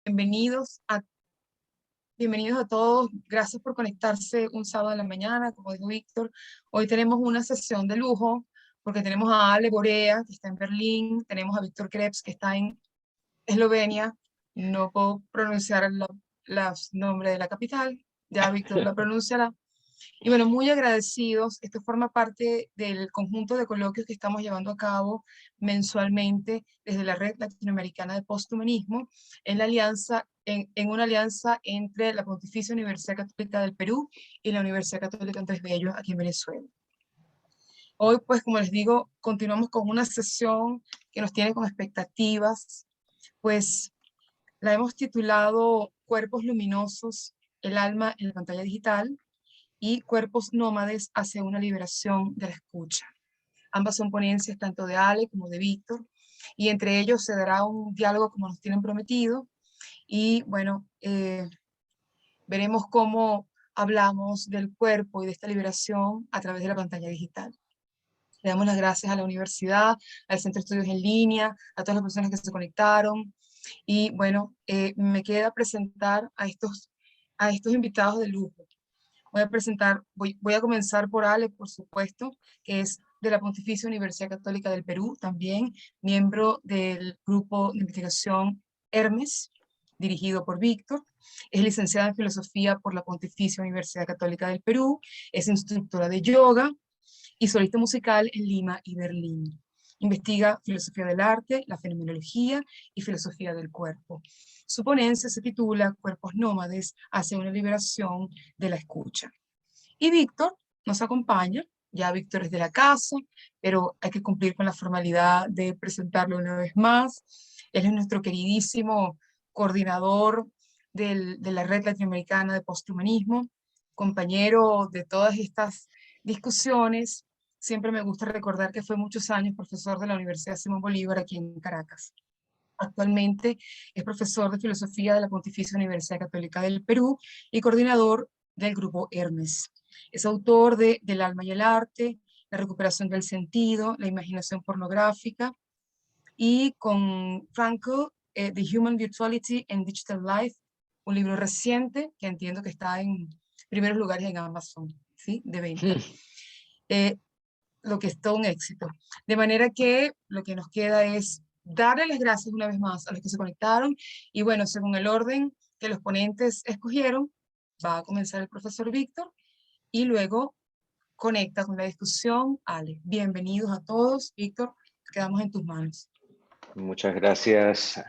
Bienvenidos a, bienvenidos a todos. Gracias por conectarse un sábado en la mañana, como dijo Víctor. Hoy tenemos una sesión de lujo porque tenemos a Ale Borea, que está en Berlín, tenemos a Víctor Krebs, que está en Eslovenia. No puedo pronunciar los nombres de la capital, ya Víctor la pronunciará. Y bueno, muy agradecidos. Esto forma parte del conjunto de coloquios que estamos llevando a cabo mensualmente desde la Red Latinoamericana de Posthumanismo, en una alianza entre la Pontificia Universidad Católica del Perú y la Universidad Católica Andrés Bello aquí en Venezuela. Hoy, pues, como les digo, continuamos con una sesión que nos tiene con expectativas, pues la hemos titulado Cuerpos Luminosos, el alma en la pantalla digital, y Cuerpos Nómades hacia una liberación de la escucha. Ambas son ponencias tanto de Ale como de Víctor, y entre ellos se dará un diálogo como nos tienen prometido, y bueno, veremos cómo hablamos del cuerpo y de esta liberación a través de la pantalla digital. Le damos las gracias a la universidad, al Centro de Estudios en Línea, a todas las personas que se conectaron, y bueno, me queda presentar a estos invitados de lujo. Voy a comenzar por Ale, por supuesto, que es de la Pontificia Universidad Católica del Perú, también miembro del grupo de investigación Hermes, dirigido por Víctor. Es licenciada en Filosofía por la Pontificia Universidad Católica del Perú, es instructora de yoga y solista musical en Lima y Berlín. Investiga filosofía del arte, la fenomenología y filosofía del cuerpo. Su ponencia se titula Cuerpos nómades hacia una liberación de la escucha. Y Víctor nos acompaña, ya Víctor es de la casa, pero hay que cumplir con la formalidad de presentarlo una vez más. Él es nuestro queridísimo coordinador de la Red Latinoamericana de Posthumanismo, compañero de todas estas discusiones. Siempre me gusta recordar que fue muchos años profesor de la Universidad Simón Bolívar aquí en Caracas. Actualmente es profesor de filosofía de la Pontificia Universidad Católica del Perú y coordinador del grupo Hermes. Es autor de Del alma y el arte, La recuperación del sentido, La imaginación pornográfica, y con Franco, The Human Virtuality and Digital Life, un libro reciente que entiendo que está en primeros lugares en Amazon, ¿sí? De venta. Eh, lo que es todo un éxito. De manera que lo que nos queda es darle las gracias una vez más a los que se conectaron, y bueno, según el orden que los ponentes escogieron, va a comenzar el profesor Víctor y luego conecta con la discusión Ale. Bienvenidos a todos. Víctor, quedamos en tus manos. Muchas gracias.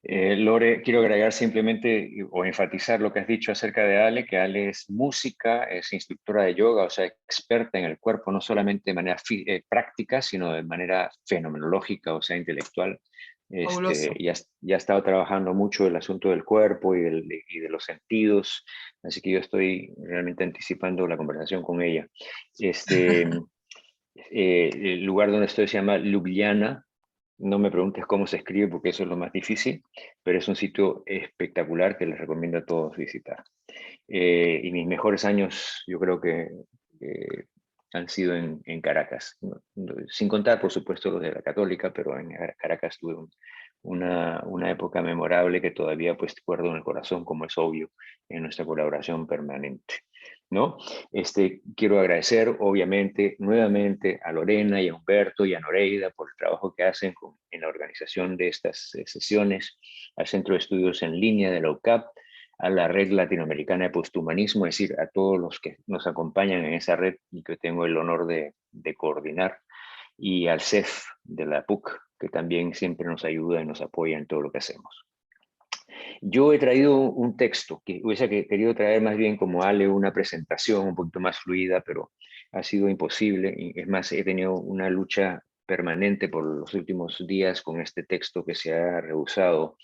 Lore, quiero agregar simplemente o enfatizar lo que has dicho acerca de Ale, que Ale es música, es instructora de yoga, o sea, experta en el cuerpo, no solamente de manera práctica, sino de manera fenomenológica, o sea, intelectual. Fabuloso. Ya ha estado trabajando mucho el asunto del cuerpo y de los sentidos, así que yo estoy realmente anticipando la conversación con ella. El lugar donde estoy se llama Ljubljana. No me preguntes cómo se escribe porque eso es lo más difícil, pero es un sitio espectacular que les recomiendo a todos visitar. Y mis mejores años yo creo que han sido en Caracas, sin contar por supuesto los de la Católica, pero en Caracas tuve una época memorable que todavía pues guardo en el corazón, como es obvio, en nuestra colaboración permanente, ¿no? Quiero agradecer obviamente nuevamente a Lorena y a Humberto y a Noreida por el trabajo que hacen en la organización de estas sesiones, al Centro de Estudios en Línea de la UCAP, a la Red Latinoamericana de Posthumanismo, es decir, a todos los que nos acompañan en esa red y que tengo el honor de coordinar, y al CEF de la PUC, que también siempre nos ayuda y nos apoya en todo lo que hacemos. Yo he traído un texto que hubiese querido traer más bien como Ale, una presentación un poquito más fluida, pero ha sido imposible. Y es más, he tenido una lucha permanente por los últimos días con este texto que se ha rehusado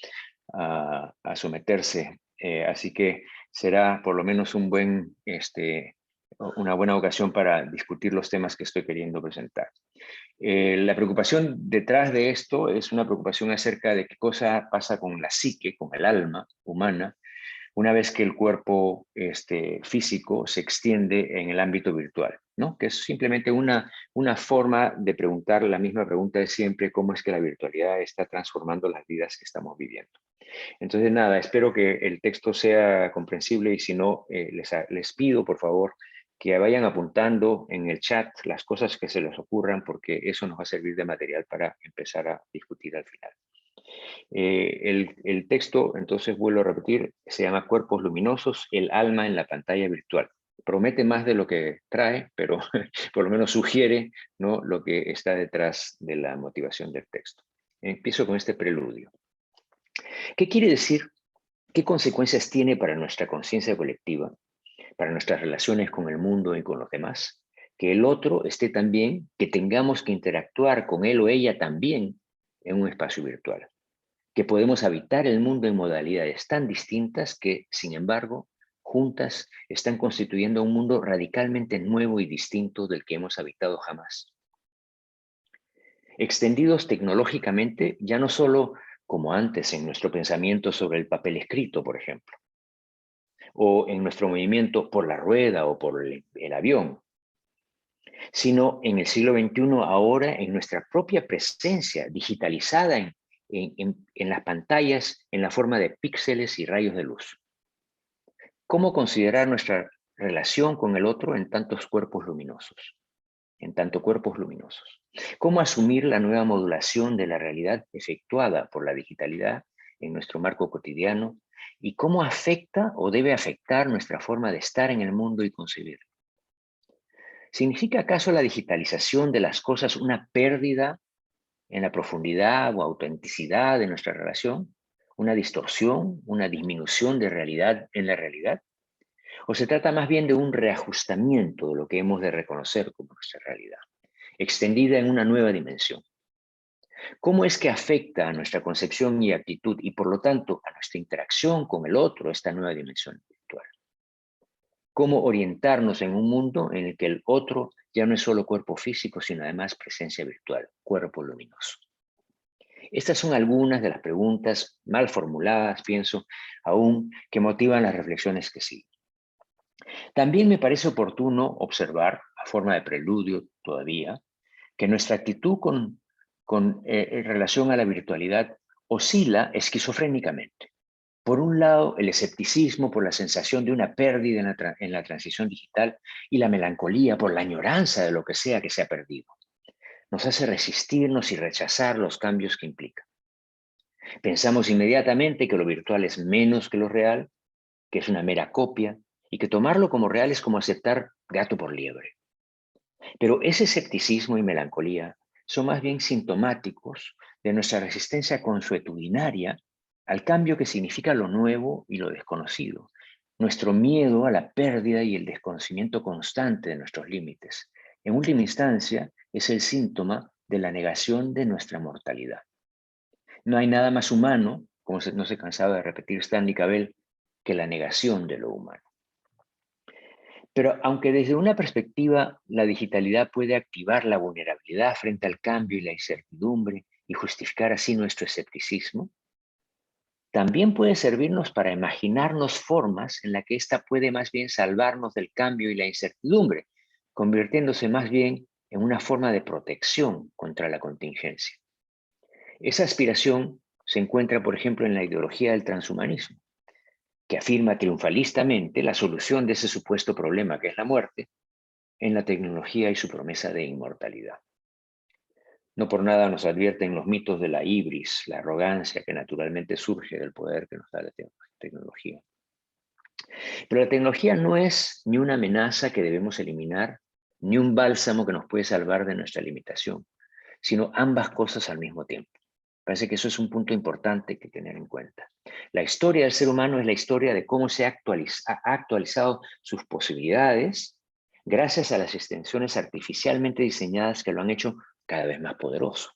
a someterse. Así que será por lo menos una buena ocasión para discutir los temas que estoy queriendo presentar. La preocupación detrás de esto es una preocupación acerca de qué cosa pasa con la psique, con el alma humana, una vez que el cuerpo físico se extiende en el ámbito virtual. ¿no? Que es simplemente una forma de preguntar la misma pregunta de siempre: ¿cómo es que la virtualidad está transformando las vidas que estamos viviendo? Entonces, nada, espero que el texto sea comprensible, y si no, les pido, por favor, que vayan apuntando en el chat las cosas que se les ocurran, porque eso nos va a servir de material para empezar a discutir al final. El texto, entonces vuelvo a repetir, se llama Cuerpos Luminosos, el alma en la pantalla virtual. Promete más de lo que trae, pero por lo menos sugiere, ¿no?, lo que está detrás de la motivación del texto. Empiezo con este preludio. ¿Qué quiere decir? ¿Qué consecuencias tiene para nuestra conciencia colectiva, para nuestras relaciones con el mundo y con los demás, que el otro esté también, que tengamos que interactuar con él o ella también en un espacio virtual? Que podemos habitar el mundo en modalidades tan distintas que, sin embargo, juntas están constituyendo un mundo radicalmente nuevo y distinto del que hemos habitado jamás. Extendidos tecnológicamente, ya no solo como antes en nuestro pensamiento sobre el papel escrito, por ejemplo, o en nuestro movimiento por la rueda o por el avión, sino en el siglo XXI, ahora en nuestra propia presencia digitalizada en las pantallas en la forma de píxeles y rayos de luz. ¿Cómo considerar nuestra relación con el otro en tantos cuerpos luminosos? En tanto cuerpos luminosos. ¿Cómo asumir la nueva modulación de la realidad efectuada por la digitalidad en nuestro marco cotidiano? ¿Y cómo afecta o debe afectar nuestra forma de estar en el mundo y concebirlo? ¿Significa acaso la digitalización de las cosas una pérdida en la profundidad o autenticidad de nuestra relación? ¿Una distorsión, una disminución de realidad en la realidad? ¿O se trata más bien de un reajustamiento de lo que hemos de reconocer como nuestra realidad, extendida en una nueva dimensión? ¿Cómo es que afecta a nuestra concepción y actitud, y por lo tanto a nuestra interacción con el otro, esta nueva dimensión virtual? ¿Cómo orientarnos en un mundo en el que el otro ya no es solo cuerpo físico, sino además presencia virtual, cuerpo luminoso? Estas son algunas de las preguntas mal formuladas, pienso, aún, que motivan las reflexiones que siguen. También me parece oportuno observar, a forma de preludio todavía, que nuestra actitud en relación a la virtualidad oscila esquizofrénicamente. Por un lado, el escepticismo por la sensación de una pérdida en la transición digital, y la melancolía por la añoranza de lo que sea que se ha perdido. Nos hace resistirnos y rechazar los cambios que implica. Pensamos inmediatamente que lo virtual es menos que lo real, que es una mera copia, y que tomarlo como real es como aceptar gato por liebre. Pero ese escepticismo y melancolía son más bien sintomáticos de nuestra resistencia consuetudinaria al cambio que significa lo nuevo y lo desconocido, nuestro miedo a la pérdida y el desconocimiento constante de nuestros límites. En última instancia, es el síntoma de la negación de nuestra mortalidad. No hay nada más humano, como no se cansaba de repetir Stanley Cavell, que la negación de lo humano. Pero aunque desde una perspectiva la digitalidad puede activar la vulnerabilidad frente al cambio y la incertidumbre y justificar así nuestro escepticismo, también puede servirnos para imaginarnos formas en las que ésta puede más bien salvarnos del cambio y la incertidumbre, convirtiéndose más bien en una forma de protección contra la contingencia. Esa aspiración se encuentra, por ejemplo, en la ideología del transhumanismo, que afirma triunfalistamente la solución de ese supuesto problema que es la muerte en la tecnología y su promesa de inmortalidad. No por nada nos advierten los mitos de la ibris, la arrogancia que naturalmente surge del poder que nos da la tecnología. Pero la tecnología no es ni una amenaza que debemos eliminar, ni un bálsamo que nos puede salvar de nuestra limitación, sino ambas cosas al mismo tiempo. Parece que eso es un punto importante que tener en cuenta. La historia del ser humano es la historia de cómo se ha actualizado sus posibilidades gracias a las extensiones artificialmente diseñadas que lo han hecho cada vez más poderoso.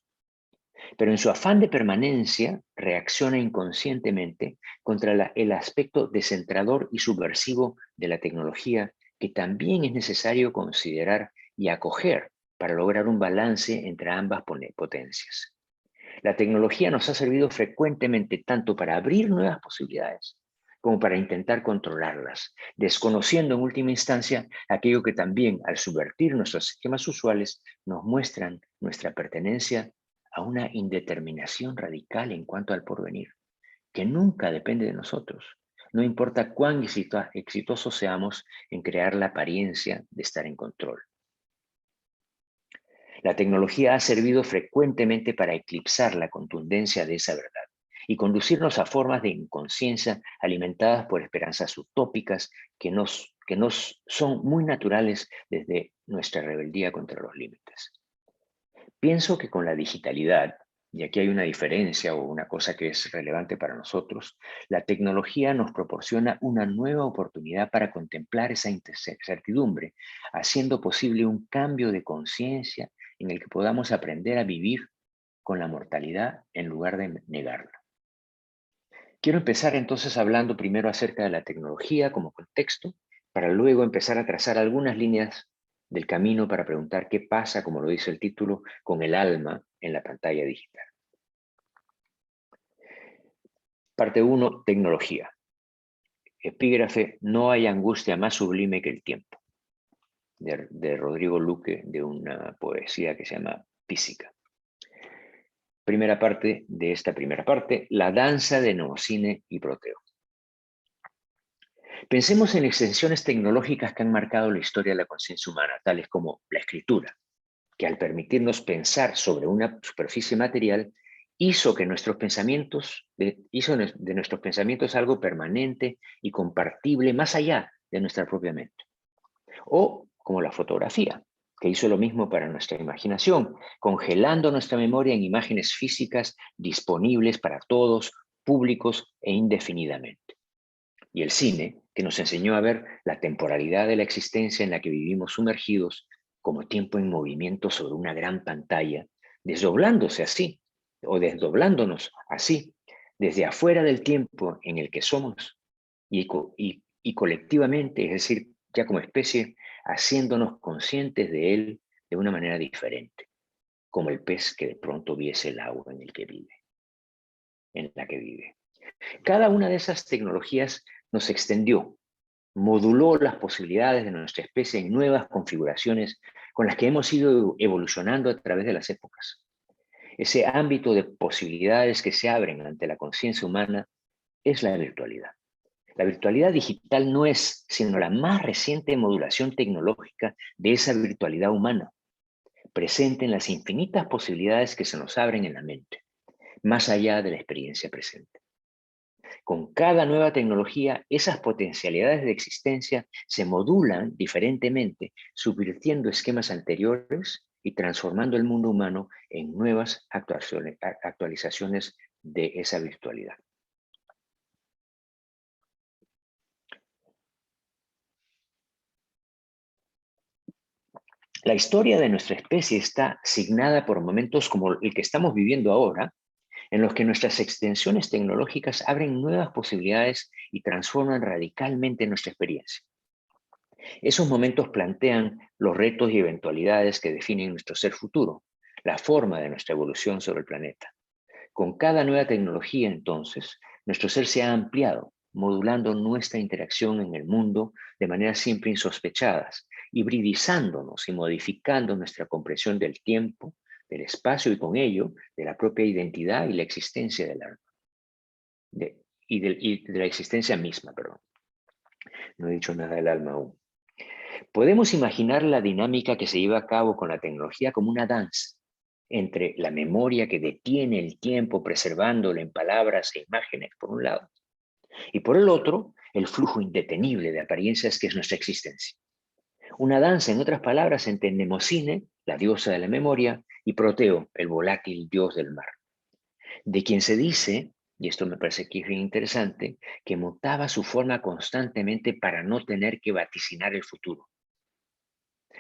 Pero en su afán de permanencia, reacciona inconscientemente contra el aspecto descentrador y subversivo de la tecnología, que también es necesario considerar y acoger para lograr un balance entre ambas potencias. La tecnología nos ha servido frecuentemente tanto para abrir nuevas posibilidades como para intentar controlarlas, desconociendo en última instancia aquello que también, al subvertir nuestros esquemas usuales, nos muestran nuestra pertenencia a una indeterminación radical en cuanto al porvenir, que nunca depende de nosotros, no importa cuán exitosos seamos en crear la apariencia de estar en control. La tecnología ha servido frecuentemente para eclipsar la contundencia de esa verdad y conducirnos a formas de inconsciencia alimentadas por esperanzas utópicas que nos son muy naturales desde nuestra rebeldía contra los límites. Pienso que con la digitalidad, y aquí hay una diferencia o una cosa que es relevante para nosotros, la tecnología nos proporciona una nueva oportunidad para contemplar esa incertidumbre, haciendo posible un cambio de conciencia en el que podamos aprender a vivir con la mortalidad en lugar de negarla. Quiero empezar entonces hablando primero acerca de la tecnología como contexto, para luego empezar a trazar algunas líneas del camino para preguntar qué pasa, como lo dice el título, con el alma en la pantalla digital. Parte 1, tecnología. Epígrafe, no hay angustia más sublime que el tiempo, de Rodrigo Luque, de una poesía que se llama Física. Primera parte de esta primera parte, la danza de Mnemosine y Proteo. Pensemos en extensiones tecnológicas que han marcado la historia de la conciencia humana, tales como la escritura, que al permitirnos pensar sobre una superficie material, hizo de nuestros pensamientos algo permanente y compartible más allá de nuestra propia mente. O como la fotografía, que hizo lo mismo para nuestra imaginación, congelando nuestra memoria en imágenes físicas disponibles para todos, públicos e indefinidamente. Y el cine, que nos enseñó a ver la temporalidad de la existencia en la que vivimos sumergidos como tiempo en movimiento sobre una gran pantalla, desdoblándose así, o desdoblándonos así, desde afuera del tiempo en el que somos y colectivamente, es decir, ya como especie, haciéndonos conscientes de él de una manera diferente, como el pez que de pronto viese el agua en la que vive. Cada una de esas tecnologías nos extendió, moduló las posibilidades de nuestra especie en nuevas configuraciones con las que hemos ido evolucionando a través de las épocas. Ese ámbito de posibilidades que se abren ante la conciencia humana es la virtualidad. La virtualidad digital no es sino la más reciente modulación tecnológica de esa virtualidad humana, presente en las infinitas posibilidades que se nos abren en la mente, más allá de la experiencia presente. Con cada nueva tecnología, esas potencialidades de existencia se modulan diferentemente, subvirtiendo esquemas anteriores y transformando el mundo humano en nuevas actualizaciones de esa virtualidad. La historia de nuestra especie está signada por momentos como el que estamos viviendo ahora, en los que nuestras extensiones tecnológicas abren nuevas posibilidades y transforman radicalmente nuestra experiencia. Esos momentos plantean los retos y eventualidades que definen nuestro ser futuro, la forma de nuestra evolución sobre el planeta. Con cada nueva tecnología, entonces, nuestro ser se ha ampliado, modulando nuestra interacción en el mundo de maneras siempre insospechadas, hibridizándonos y modificando nuestra comprensión del tiempo, del espacio y con ello de la propia identidad y la existencia del alma. Y de la existencia misma, perdón. No he dicho nada del alma aún. Podemos imaginar la dinámica que se lleva a cabo con la tecnología como una danza entre la memoria que detiene el tiempo preservándolo en palabras e imágenes por un lado, y por el otro, el flujo indetenible de apariencias que es nuestra existencia. Una danza, en otras palabras, entre Mnemosine, la diosa de la memoria, y Proteo, el volátil dios del mar, de quien se dice, y esto me parece que es bien interesante, que mutaba su forma constantemente para no tener que vaticinar el futuro,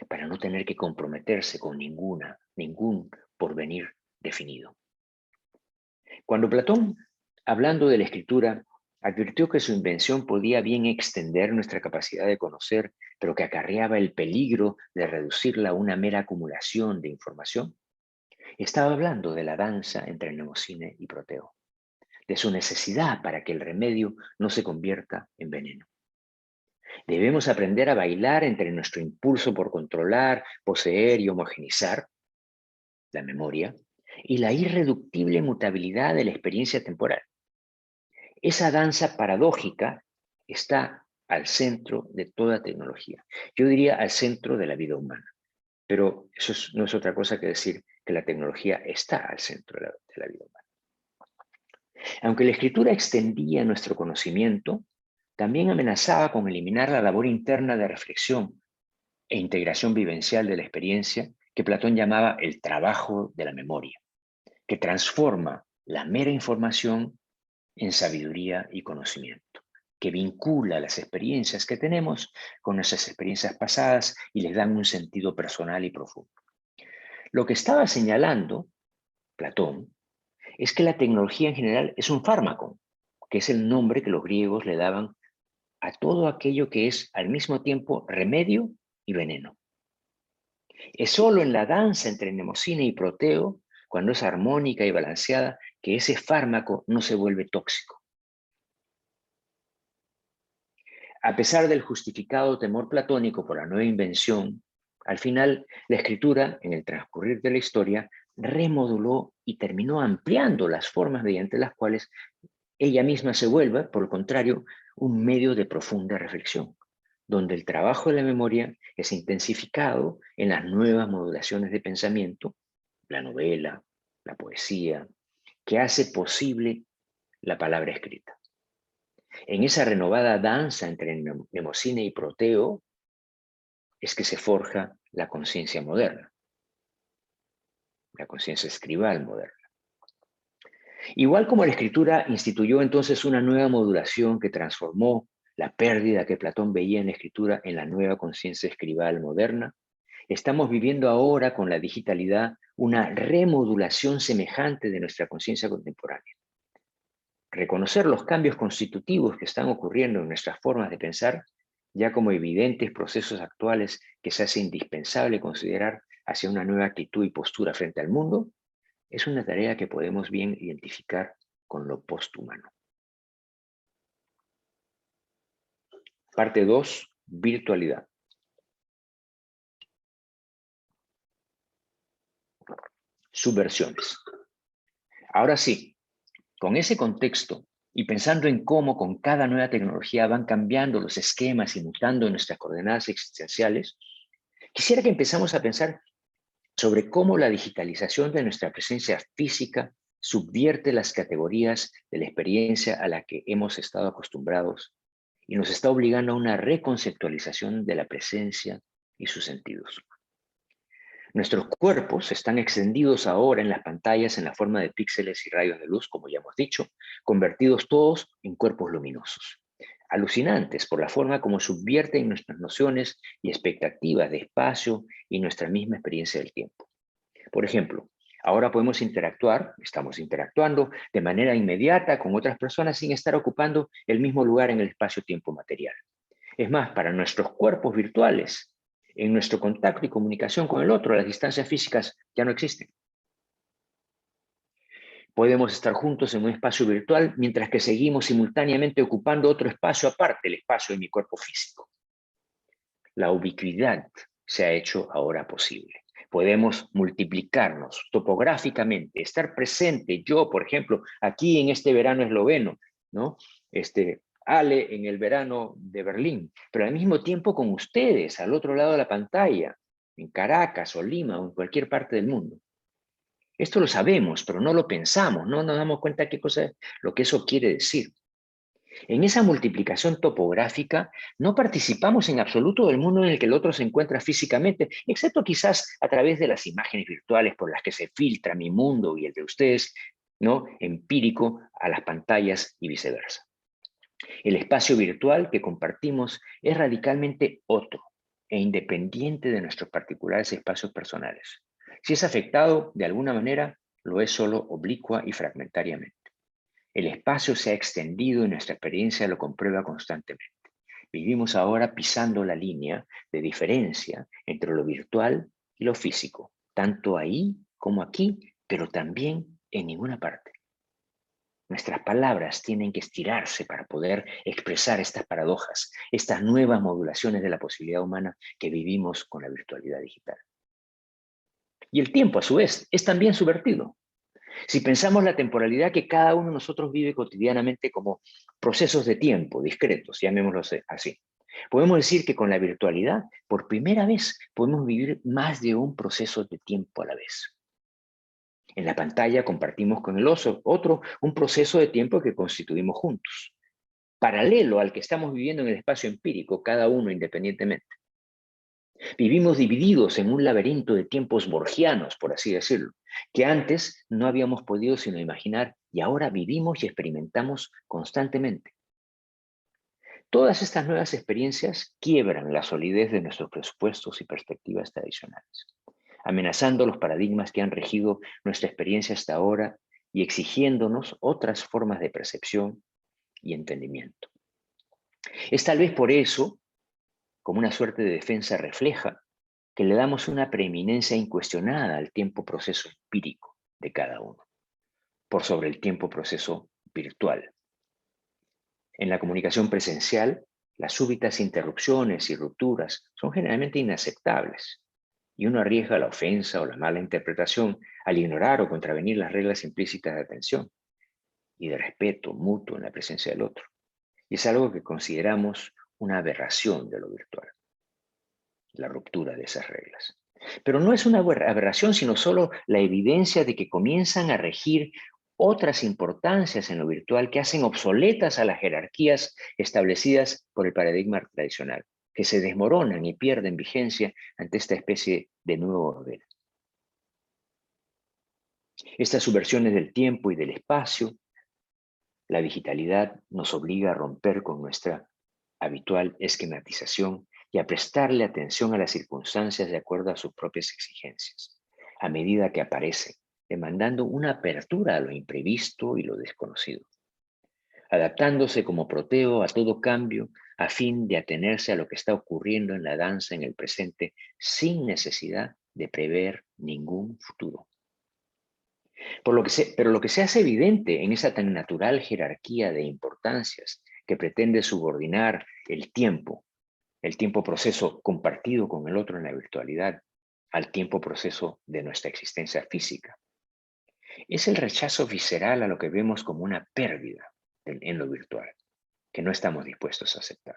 para no tener que comprometerse con ningún porvenir definido. Cuando Platón, hablando de la escritura, advirtió que su invención podía bien extender nuestra capacidad de conocer, pero que acarreaba el peligro de reducirla a una mera acumulación de información, estaba hablando de la danza entre Mnemosine y Proteo, de su necesidad para que el remedio no se convierta en veneno. Debemos aprender a bailar entre nuestro impulso por controlar, poseer y homogeneizar la memoria y la irreductible mutabilidad de la experiencia temporal. Esa danza paradójica está al centro de toda tecnología. Yo diría al centro de la vida humana. Pero eso no es otra cosa que decir que la tecnología está al centro de la vida humana. Aunque la escritura extendía nuestro conocimiento, también amenazaba con eliminar la labor interna de reflexión e integración vivencial de la experiencia que Platón llamaba el trabajo de la memoria, que transforma la mera información en sabiduría y conocimiento, que vincula las experiencias que tenemos con nuestras experiencias pasadas y les dan un sentido personal y profundo. Lo que estaba señalando Platón es que la tecnología en general es un fármaco, que es el nombre que los griegos le daban a todo aquello que es al mismo tiempo remedio y veneno. Es solo en la danza entre Mnemosina y Proteo, cuando es armónica y balanceada, que ese fármaco no se vuelve tóxico. A pesar del justificado temor platónico por la nueva invención, al final la escritura, en el transcurrir de la historia, remoduló y terminó ampliando las formas mediante las cuales ella misma se vuelve, por el contrario, un medio de profunda reflexión, donde el trabajo de la memoria es intensificado en las nuevas modulaciones de pensamiento, la novela, la poesía, que hace posible la palabra escrita. En esa renovada danza entre Mnemosina y Proteo es que se forja la conciencia moderna, la conciencia escribal moderna. Igual como la escritura instituyó entonces una nueva modulación que transformó la pérdida que Platón veía en la escritura en la nueva conciencia escribal moderna, estamos viviendo ahora con la digitalidad una remodulación semejante de nuestra conciencia contemporánea. Reconocer los cambios constitutivos que están ocurriendo en nuestras formas de pensar, ya como evidentes procesos actuales que se hace indispensable considerar hacia una nueva actitud y postura frente al mundo, es una tarea que podemos bien identificar con lo posthumano. Parte 2, virtualidad. Subversiones. Ahora sí, con ese contexto y pensando en cómo con cada nueva tecnología van cambiando los esquemas y mutando nuestras coordenadas existenciales, quisiera que empezamos a pensar sobre cómo la digitalización de nuestra presencia física subvierte las categorías de la experiencia a la que hemos estado acostumbrados y nos está obligando a una reconceptualización de la presencia y sus sentidos. Nuestros cuerpos están extendidos ahora en las pantallas en la forma de píxeles y rayos de luz, como ya hemos dicho, convertidos todos en cuerpos luminosos. Alucinantes por la forma como subvierten nuestras nociones y expectativas de espacio y nuestra misma experiencia del tiempo. Por ejemplo, ahora podemos estamos interactuando de manera inmediata con otras personas sin estar ocupando el mismo lugar en el espacio-tiempo material. Es más, para nuestros cuerpos virtuales, en nuestro contacto y comunicación con el otro, las distancias físicas ya no existen. Podemos estar juntos en un espacio virtual mientras que seguimos simultáneamente ocupando otro espacio aparte, el espacio de mi cuerpo físico. La ubicuidad se ha hecho ahora posible. Podemos multiplicarnos topográficamente, estar presente. Yo, por ejemplo, aquí en este verano esloveno, ¿no? Ale en el verano de Berlín, pero al mismo tiempo con ustedes, al otro lado de la pantalla, en Caracas o Lima o en cualquier parte del mundo. Esto lo sabemos, pero no lo pensamos, no nos damos cuenta lo que eso quiere decir. En esa multiplicación topográfica no participamos en absoluto del mundo en el que el otro se encuentra físicamente, excepto quizás a través de las imágenes virtuales por las que se filtra mi mundo y el de ustedes, ¿no? Empírico a las pantallas y viceversa. El espacio virtual que compartimos es radicalmente otro e independiente de nuestros particulares espacios personales. Si es afectado de alguna manera, lo es solo oblicua y fragmentariamente. El espacio se ha extendido y nuestra experiencia lo comprueba constantemente. Vivimos ahora pisando la línea de diferencia entre lo virtual y lo físico, tanto ahí como aquí, pero también en ninguna parte. Nuestras palabras tienen que estirarse para poder expresar estas paradojas, estas nuevas modulaciones de la posibilidad humana que vivimos con la virtualidad digital. Y el tiempo, a su vez, es también subvertido. Si pensamos la temporalidad que cada uno de nosotros vive cotidianamente como procesos de tiempo discretos, llamémoslo así, podemos decir que con la virtualidad, por primera vez, podemos vivir más de un proceso de tiempo a la vez. En la pantalla compartimos con el otro un proceso de tiempo que constituimos juntos, paralelo al que estamos viviendo en el espacio empírico, cada uno independientemente. Vivimos divididos en un laberinto de tiempos borgianos, por así decirlo, que antes no habíamos podido sino imaginar y ahora vivimos y experimentamos constantemente. Todas estas nuevas experiencias quiebran la solidez de nuestros presupuestos y perspectivas tradicionales, amenazando los paradigmas que han regido nuestra experiencia hasta ahora y exigiéndonos otras formas de percepción y entendimiento. Es tal vez por eso, como una suerte de defensa refleja, que le damos una preeminencia incuestionada al tiempo-proceso empírico de cada uno, por sobre el tiempo-proceso virtual. En la comunicación presencial, las súbitas interrupciones y rupturas son generalmente inaceptables, y uno arriesga la ofensa o la mala interpretación al ignorar o contravenir las reglas implícitas de atención y de respeto mutuo en la presencia del otro. Y es algo que consideramos una aberración de lo virtual, la ruptura de esas reglas. Pero no es una aberración, sino solo la evidencia de que comienzan a regir otras importancias en lo virtual que hacen obsoletas a las jerarquías establecidas por el paradigma tradicional, que se desmoronan y pierden vigencia ante esta especie de nuevo orden. Estas subversiones del tiempo y del espacio, la digitalidad nos obliga a romper con nuestra habitual esquematización y a prestarle atención a las circunstancias de acuerdo a sus propias exigencias, a medida que aparecen, demandando una apertura a lo imprevisto y lo desconocido, adaptándose como Proteo a todo cambio a fin de atenerse a lo que está ocurriendo en la danza en el presente sin necesidad de prever ningún futuro. Pero lo que se hace evidente en esa tan natural jerarquía de importancias que pretende subordinar el tiempo proceso compartido con el otro en la virtualidad, al tiempo proceso de nuestra existencia física. Es el rechazo visceral a lo que vemos como una pérdida en lo virtual, que no estamos dispuestos a aceptar.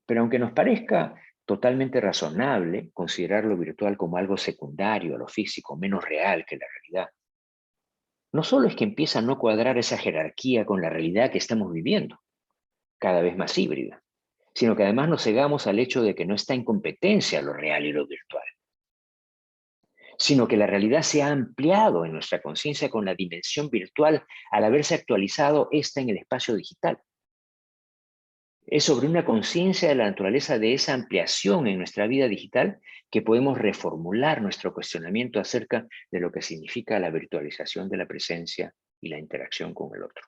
Pero aunque nos parezca totalmente razonable considerar lo virtual como algo secundario a lo físico, menos real que la realidad, no solo es que empieza a no cuadrar esa jerarquía con la realidad que estamos viviendo, cada vez más híbrida, sino que además nos cegamos al hecho de que no está en competencia lo real y lo virtual, sino que la realidad se ha ampliado en nuestra conciencia con la dimensión virtual al haberse actualizado esta en el espacio digital. Es sobre una conciencia de la naturaleza de esa ampliación en nuestra vida digital que podemos reformular nuestro cuestionamiento acerca de lo que significa la virtualización de la presencia y la interacción con el otro.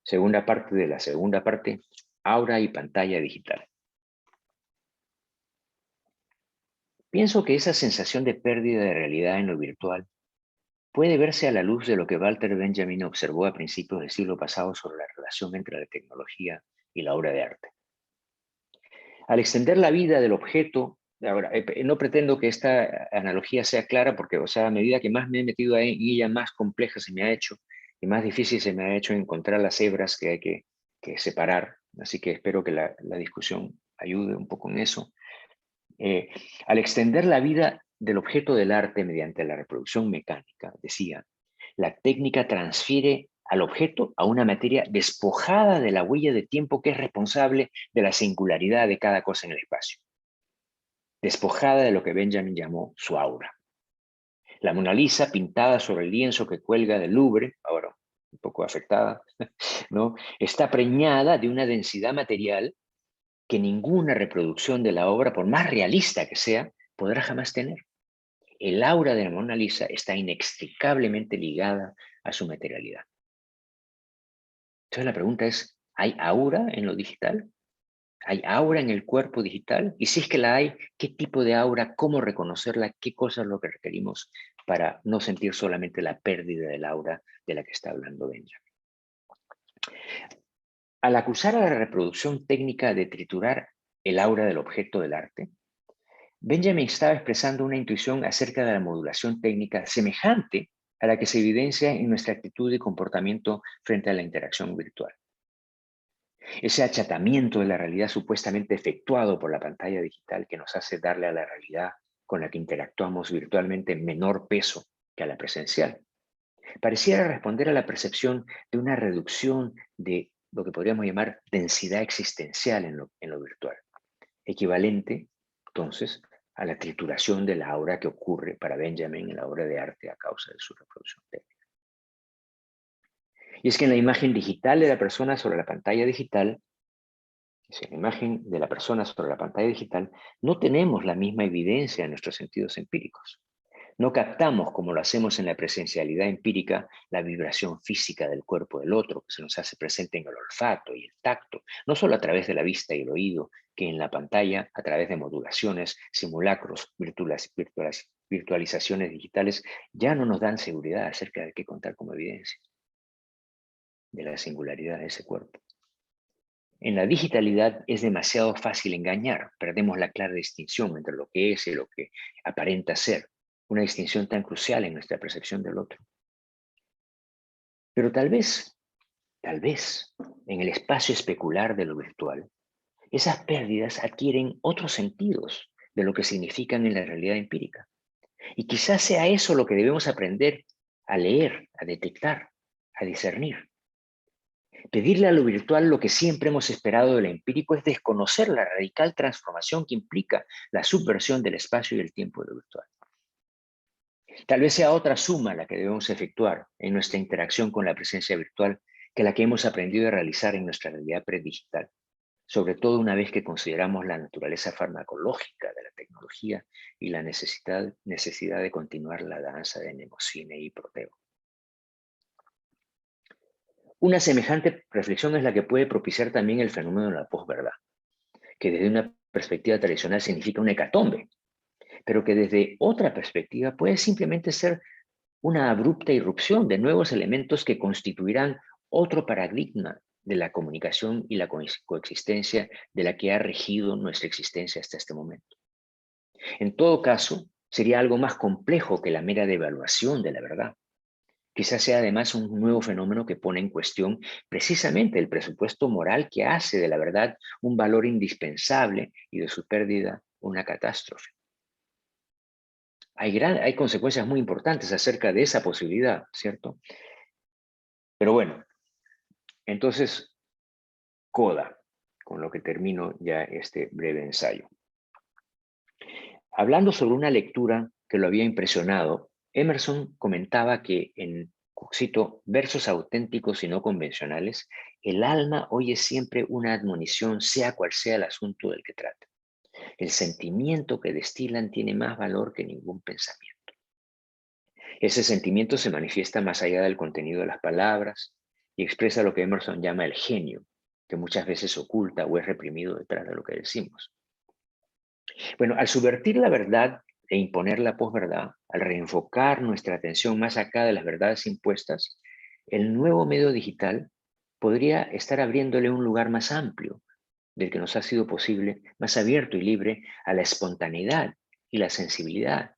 Segunda parte de la segunda parte, aura y pantalla digital. Pienso que esa sensación de pérdida de realidad en lo virtual puede verse a la luz de lo que Walter Benjamin observó a principios del siglo pasado sobre la relación entre la tecnología y la obra de arte. Al extender la vida del objeto, ahora, no pretendo que esta analogía sea clara porque, o sea, a medida que más me he metido en ella, más compleja se me ha hecho y más difícil se me ha hecho encontrar las hebras que hay que separar. Así que espero que la discusión ayude un poco en eso. Al extender la vida del objeto del arte mediante la reproducción mecánica, decía, la técnica transfiere al objeto a una materia despojada de la huella de tiempo que es responsable de la singularidad de cada cosa en el espacio, despojada de lo que Benjamin llamó su aura. La Mona Lisa, pintada sobre el lienzo que cuelga del Louvre, ahora un poco afectada, ¿no?, está preñada de una densidad material que ninguna reproducción de la obra, por más realista que sea, podrá jamás tener. El aura de la Mona Lisa está inextricablemente ligada a su materialidad. Entonces la pregunta es, ¿hay aura en lo digital? ¿Hay aura en el cuerpo digital? Y si es que la hay, ¿qué tipo de aura? ¿Cómo reconocerla? ¿Qué cosas es lo que requerimos para no sentir solamente la pérdida del aura de la que está hablando Benjamin. Al acusar a la reproducción técnica de triturar el aura del objeto del arte, Benjamin estaba expresando una intuición acerca de la modulación técnica semejante a la que se evidencia en nuestra actitud y comportamiento frente a la interacción virtual. Ese achatamiento de la realidad supuestamente efectuado por la pantalla digital que nos hace darle a la realidad con la que interactuamos virtualmente menor peso que a la presencial, pareciera responder a la percepción de una reducción de lo que podríamos llamar densidad existencial en lo virtual, equivalente, entonces, a la trituración de la aura que ocurre para Benjamin en la obra de arte a causa de su reproducción técnica. Y es que en la imagen digital de la persona sobre la pantalla digital, en la imagen de la persona sobre la pantalla digital, no tenemos la misma evidencia en nuestros sentidos empíricos. No captamos, como lo hacemos en la presencialidad empírica, la vibración física del cuerpo del otro, que se nos hace presente en el olfato y el tacto, no solo a través de la vista y el oído, que en la pantalla, a través de modulaciones, simulacros, virtualizaciones digitales, ya no nos dan seguridad acerca de qué contar como evidencia de la singularidad de ese cuerpo. En la digitalidad es demasiado fácil engañar, perdemos la clara distinción entre lo que es y lo que aparenta ser, una distinción tan crucial en nuestra percepción del otro. Pero tal vez, en el espacio especular de lo virtual, esas pérdidas adquieren otros sentidos de lo que significan en la realidad empírica. Y quizás sea eso lo que debemos aprender a leer, a detectar, a discernir. Pedirle a lo virtual lo que siempre hemos esperado de lo empírico es desconocer la radical transformación que implica la subversión del espacio y el tiempo de lo virtual. Tal vez sea otra suma la que debemos efectuar en nuestra interacción con la presencia virtual que la que hemos aprendido a realizar en nuestra realidad predigital, sobre todo una vez que consideramos la naturaleza farmacológica de la tecnología y la necesidad de continuar la danza de Mnemosine y Proteo. Una semejante reflexión es la que puede propiciar también el fenómeno de la posverdad, que desde una perspectiva tradicional significa una hecatombe, pero que desde otra perspectiva puede simplemente ser una abrupta irrupción de nuevos elementos que constituirán otro paradigma de la comunicación y la coexistencia de la que ha regido nuestra existencia hasta este momento. En todo caso, sería algo más complejo que la mera devaluación de la verdad. Quizás sea además un nuevo fenómeno que pone en cuestión precisamente el presupuesto moral que hace de la verdad un valor indispensable y de su pérdida una catástrofe. Hay consecuencias muy importantes acerca de esa posibilidad, ¿cierto? Pero bueno, entonces, coda, con lo que termino ya este breve ensayo. Hablando sobre una lectura que lo había impresionado, Emerson comentaba que en, cito, versos auténticos y no convencionales, el alma oye siempre una admonición, sea cual sea el asunto del que trata. El sentimiento que destilan tiene más valor que ningún pensamiento. Ese sentimiento se manifiesta más allá del contenido de las palabras y expresa lo que Emerson llama el genio, que muchas veces oculta o es reprimido detrás de lo que decimos. Bueno, al subvertir la verdad e imponer la posverdad, al reenfocar nuestra atención más acá de las verdades impuestas, el nuevo medio digital podría estar abriéndole un lugar más amplio del que nos ha sido posible, más abierto y libre a la espontaneidad y la sensibilidad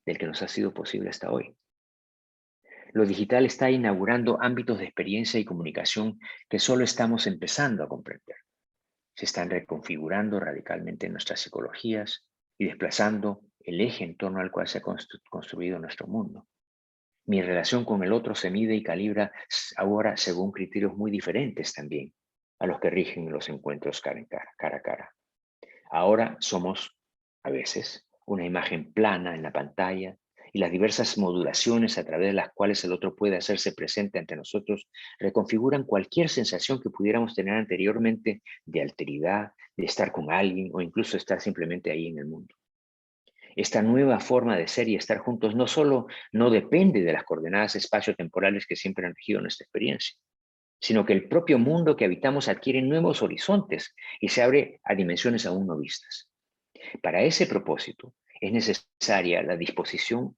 del que nos ha sido posible hasta hoy. Lo digital está inaugurando ámbitos de experiencia y comunicación que solo estamos empezando a comprender. Se están reconfigurando radicalmente nuestras psicologías y desplazando el eje en torno al cual se ha construido nuestro mundo. Mi relación con el otro se mide y calibra ahora según criterios muy diferentes también a los que rigen los encuentros cara a cara. Ahora somos, a veces, una imagen plana en la pantalla y las diversas modulaciones a través de las cuales el otro puede hacerse presente ante nosotros reconfiguran cualquier sensación que pudiéramos tener anteriormente de alteridad, de estar con alguien o incluso estar simplemente ahí en el mundo. Esta nueva forma de ser y estar juntos no solo no depende de las coordenadas espacio-temporales que siempre han regido nuestra experiencia, sino que el propio mundo que habitamos adquiere nuevos horizontes y se abre a dimensiones aún no vistas. Para ese propósito, es necesaria la disposición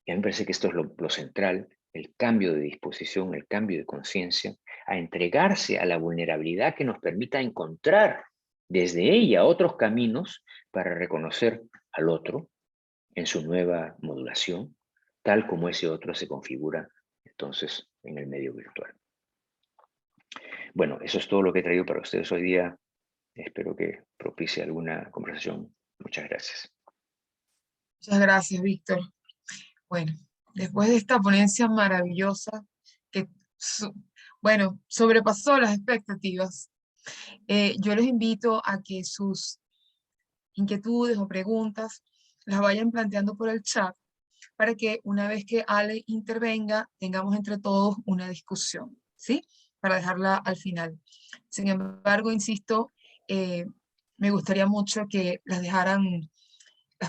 Y a mí me parece que esto es lo central, el cambio de disposición, el cambio de conciencia, a entregarse a la vulnerabilidad que nos permita encontrar desde ella otros caminos para reconocer al otro en su nueva modulación, tal como ese otro se configura entonces en el medio virtual. Bueno, eso es todo lo que he traído para ustedes hoy día. Espero que propicie alguna conversación. Muchas gracias. Muchas gracias, Víctor. Bueno, después de esta ponencia maravillosa que, su- bueno, sobrepasó las expectativas, yo les invito a que sus inquietudes o preguntas las vayan planteando por el chat para que una vez que Ale intervenga, tengamos entre todos una discusión, ¿sí? Para dejarla al final. Sin embargo, insisto, eh, me gustaría mucho que las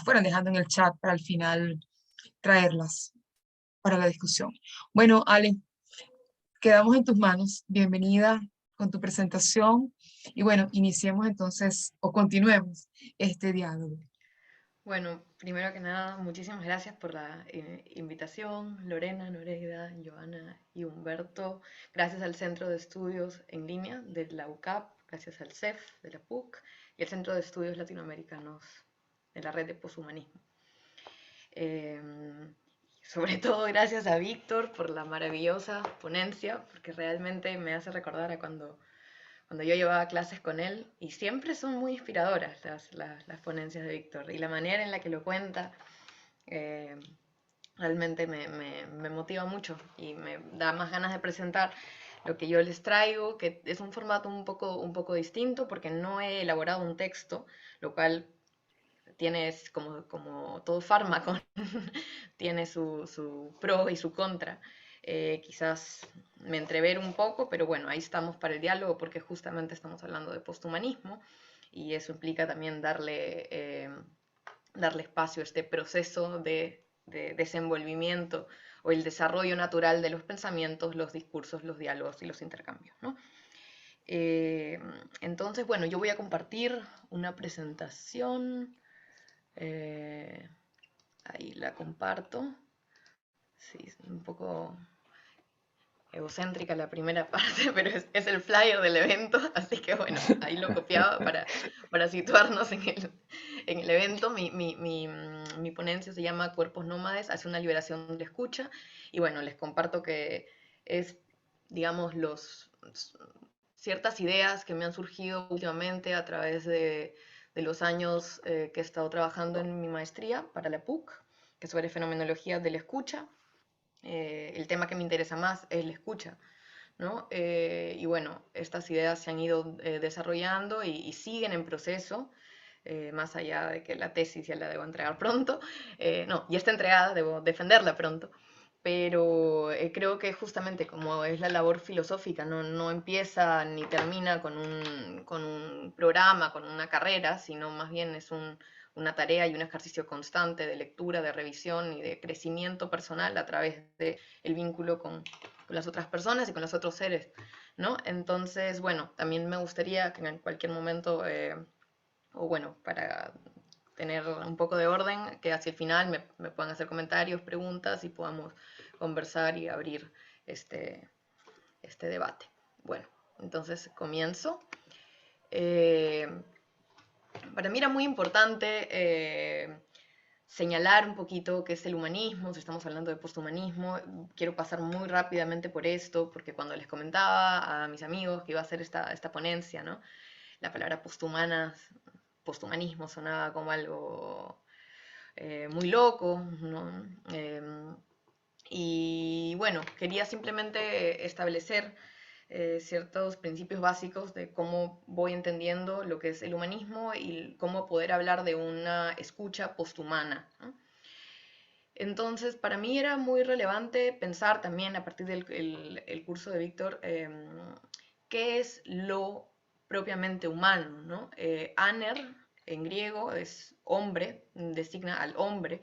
fueran dejando en el chat para al final traerlas para la discusión. Bueno, Ale, quedamos en tus manos. Bienvenida con tu presentación. Y bueno, iniciemos entonces o continuemos este diálogo. Bueno, primero que nada, muchísimas gracias por la invitación, Lorena, Noreida, Joana y Humberto. Gracias al Centro de Estudios en Línea de la UCAP, gracias al CEF de la PUC y al Centro de Estudios Latinoamericanos de la Red de Poshumanismo. Eh, sobre todo gracias a Víctor por la maravillosa ponencia, porque realmente me hace recordar a cuando yo llevaba clases con él, y siempre son muy inspiradoras las ponencias de Víctor, y la manera en la que lo cuenta eh, realmente me motiva mucho y me da más ganas de presentar lo que yo les traigo, que es un formato un poco distinto, porque no he elaborado un texto, lo cual tiene, como todo fármaco, tiene su pro y su contra. Quizás me entrever un poco, pero bueno, ahí estamos para el diálogo porque justamente estamos hablando de posthumanismo y eso implica también darle espacio a este proceso de desenvolvimiento o el desarrollo natural de los pensamientos, los discursos, los diálogos y los intercambios, ¿no? Entonces, bueno, yo voy a compartir una presentación. Eh, Ahí la comparto. Sí, es un poco egocéntrica la primera parte, pero es el flyer del evento, así que bueno, ahí lo copiaba para situarnos en el evento. Mi ponencia se llama Cuerpos Nómades hacia una liberación de la escucha, y bueno, les comparto que es, digamos, ciertas ideas que me han surgido últimamente a través de los años que he estado trabajando en mi maestría para la PUC, que es sobre fenomenología de la escucha. El tema que me interesa más es la escucha, ¿no? Y bueno, estas ideas se han ido desarrollando y siguen en proceso, más allá de que la tesis ya la debo entregar pronto. No, ya está entregada, debo defenderla pronto. Pero creo que justamente como es la labor filosófica, no empieza ni termina con un programa, con una carrera, sino más bien es una tarea y un ejercicio constante de lectura, de revisión y de crecimiento personal a través del vínculo con las otras personas y con los otros seres, ¿no? Entonces, bueno, también me gustaría que en cualquier momento, o bueno, para tener un poco de orden, que hacia el final me puedan hacer comentarios, preguntas y podamos conversar y abrir este debate. Bueno, entonces comienzo. Eh, para mí era muy importante señalar un poquito qué es el humanismo, si estamos hablando de posthumanismo. Quiero pasar muy rápidamente por esto, porque cuando les comentaba a mis amigos que iba a hacer esta ponencia, ¿no? La palabra posthumanismo sonaba como algo muy loco, ¿no? Y bueno, quería simplemente establecer ciertos principios básicos de cómo voy entendiendo lo que es el humanismo y cómo poder hablar de una escucha posthumana, ¿no? Entonces, para mí era muy relevante pensar también a partir del el curso de Víctor qué es lo propiamente humano, ¿no? Aner, en griego, es hombre, designa al hombre,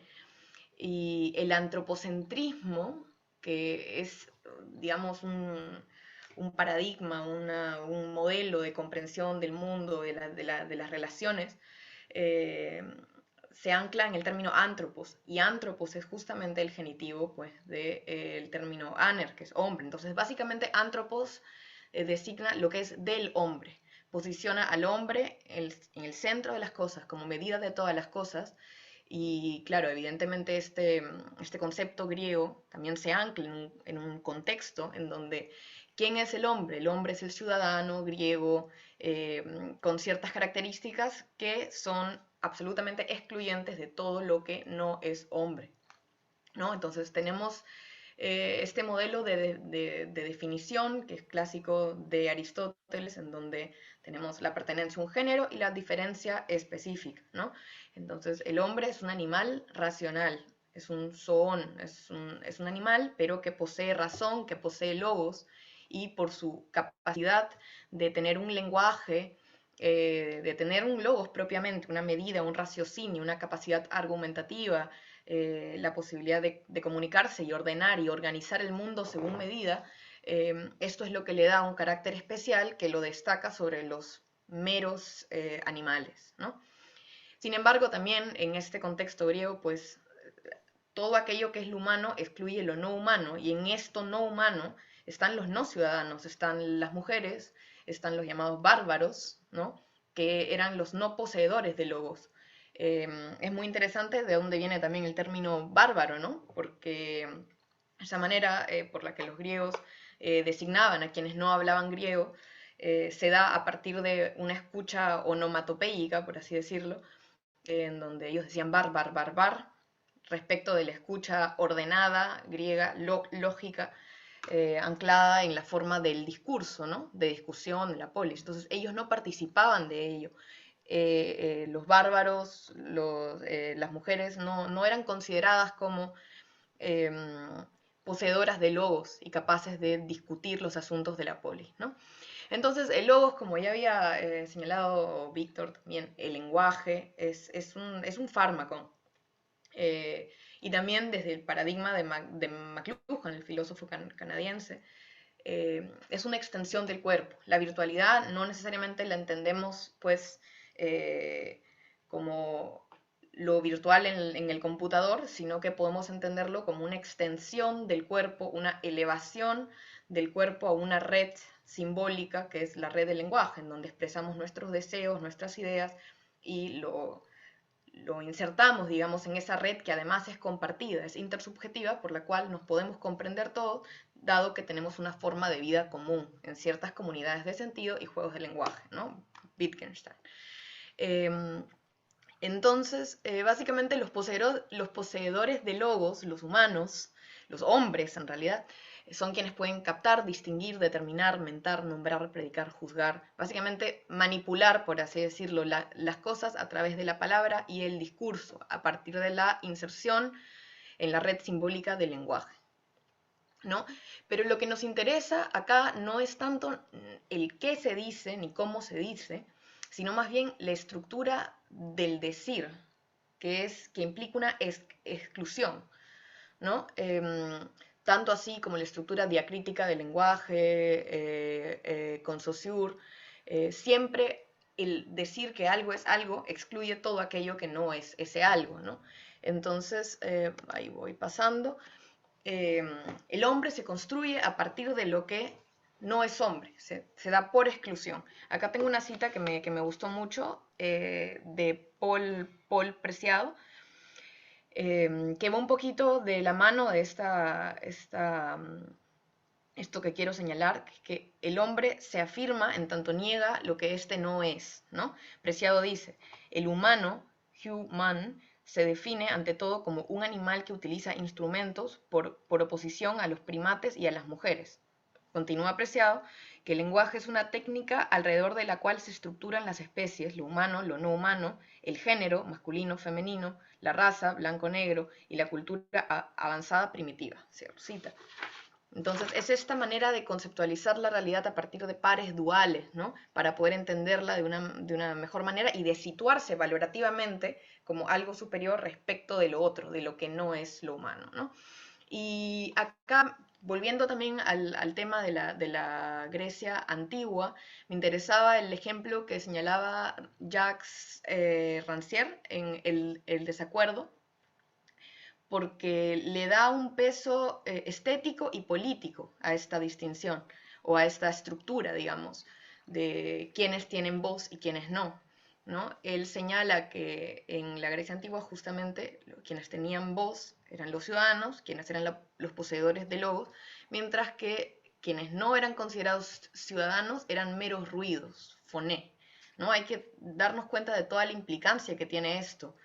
y el antropocentrismo, que es, digamos, un paradigma, un modelo de comprensión del mundo, de las relaciones, se ancla en el término anthropos, y anthropos es justamente el genitivo pues, del término aner, que es hombre. Entonces, básicamente, anthropos designa lo que es del hombre, posiciona al hombre en el centro de las cosas, como medida de todas las cosas. Y claro, evidentemente este concepto griego también se ancla en un contexto en donde ¿quién es el hombre? El hombre es el ciudadano griego con ciertas características que son absolutamente excluyentes de todo lo que no es hombre, ¿no? Entonces tenemos este modelo de definición que es clásico de Aristóteles, en donde tenemos la pertenencia a un género y la diferencia específica, ¿no? Entonces el hombre es un animal racional, es un zoón, es un animal, pero que posee razón, que posee logos, y por su capacidad de tener un lenguaje, de tener un logos propiamente, una medida, un raciocinio, una capacidad argumentativa, la posibilidad de comunicarse y ordenar y organizar el mundo según medida, esto es lo que le da un carácter especial que lo destaca sobre los meros animales, ¿no? Sin embargo, también en este contexto griego, pues todo aquello que es lo humano excluye lo no humano, y en esto no humano están los no ciudadanos, están las mujeres, están los llamados bárbaros, ¿no? Que eran los no poseedores de logos. Es muy interesante de dónde viene también el término bárbaro, ¿no? Porque esa manera por la que los griegos designaban a quienes no hablaban griego se da a partir de una escucha onomatopéyica, por así decirlo, en donde ellos decían bar, bar, bar, bar, respecto de la escucha ordenada, griega, lógica, anclada en la forma del discurso, ¿no? De discusión, de la polis. Entonces ellos no participaban de ello. Los bárbaros, las mujeres no eran consideradas como eh, poseedoras de logos y capaces de discutir los asuntos de la polis, ¿no? Entonces, el logos, como ya había señalado Víctor también, el lenguaje es un fármaco. Y también desde el paradigma de McLuhan, el filósofo canadiense, es una extensión del cuerpo. La virtualidad no necesariamente la entendemos pues como lo virtual en el computador, sino que podemos entenderlo como una extensión del cuerpo, una elevación del cuerpo a una red simbólica que es la red del lenguaje, en donde expresamos nuestros deseos, nuestras ideas y lo insertamos, digamos, en esa red que además es compartida, es intersubjetiva, por la cual nos podemos comprender todos, dado que tenemos una forma de vida común en ciertas comunidades de sentido y juegos de lenguaje, ¿no? Wittgenstein. Entonces, básicamente los poseedores de logos, los humanos, los hombres en realidad, son quienes pueden captar, distinguir, determinar, mentar, nombrar, predicar, juzgar, básicamente manipular, por así decirlo, las cosas a través de la palabra y el discurso, a partir de la inserción en la red simbólica del lenguaje, ¿no? Pero lo que nos interesa acá no es tanto el qué se dice ni cómo se dice, sino más bien la estructura del decir, que implica una exclusión, ¿no? Tanto así como la estructura diacrítica del lenguaje, con Saussure, siempre el decir que algo es algo excluye todo aquello que no es ese algo, ¿no? Entonces, ahí voy pasando. El hombre se construye a partir de lo que no es hombre, se da por exclusión. Acá tengo una cita que me gustó mucho de Paul Preciado, que va un poquito de la mano de esto que quiero señalar, que el hombre se afirma en tanto niega lo que éste no es, ¿no? Preciado dice, el humano, human, se define ante todo como un animal que utiliza instrumentos por oposición a los primates y a las mujeres. Continúa Preciado que el lenguaje es una técnica alrededor de la cual se estructuran las especies, lo humano, lo no humano, el género, masculino, femenino, la raza, blanco-negro, y la cultura avanzada primitiva. Cierro cita. Entonces, es esta manera de conceptualizar la realidad a partir de pares duales, ¿no? Para poder entenderla de una mejor manera y de situarse valorativamente como algo superior respecto de lo otro, de lo que no es lo humano, ¿no? Y acá, volviendo también al tema de la Grecia antigua, me interesaba el ejemplo que señalaba Jacques Rancière en el desacuerdo, porque le da un peso estético y político a esta distinción o a esta estructura, digamos, de quienes tienen voz y quienes no, ¿no? Él señala que en la Grecia antigua justamente quienes tenían voz eran los ciudadanos, quienes eran los poseedores de logos, mientras que quienes no eran considerados ciudadanos eran meros ruidos, foné, ¿no? Hay que darnos cuenta de toda la implicancia que tiene esto,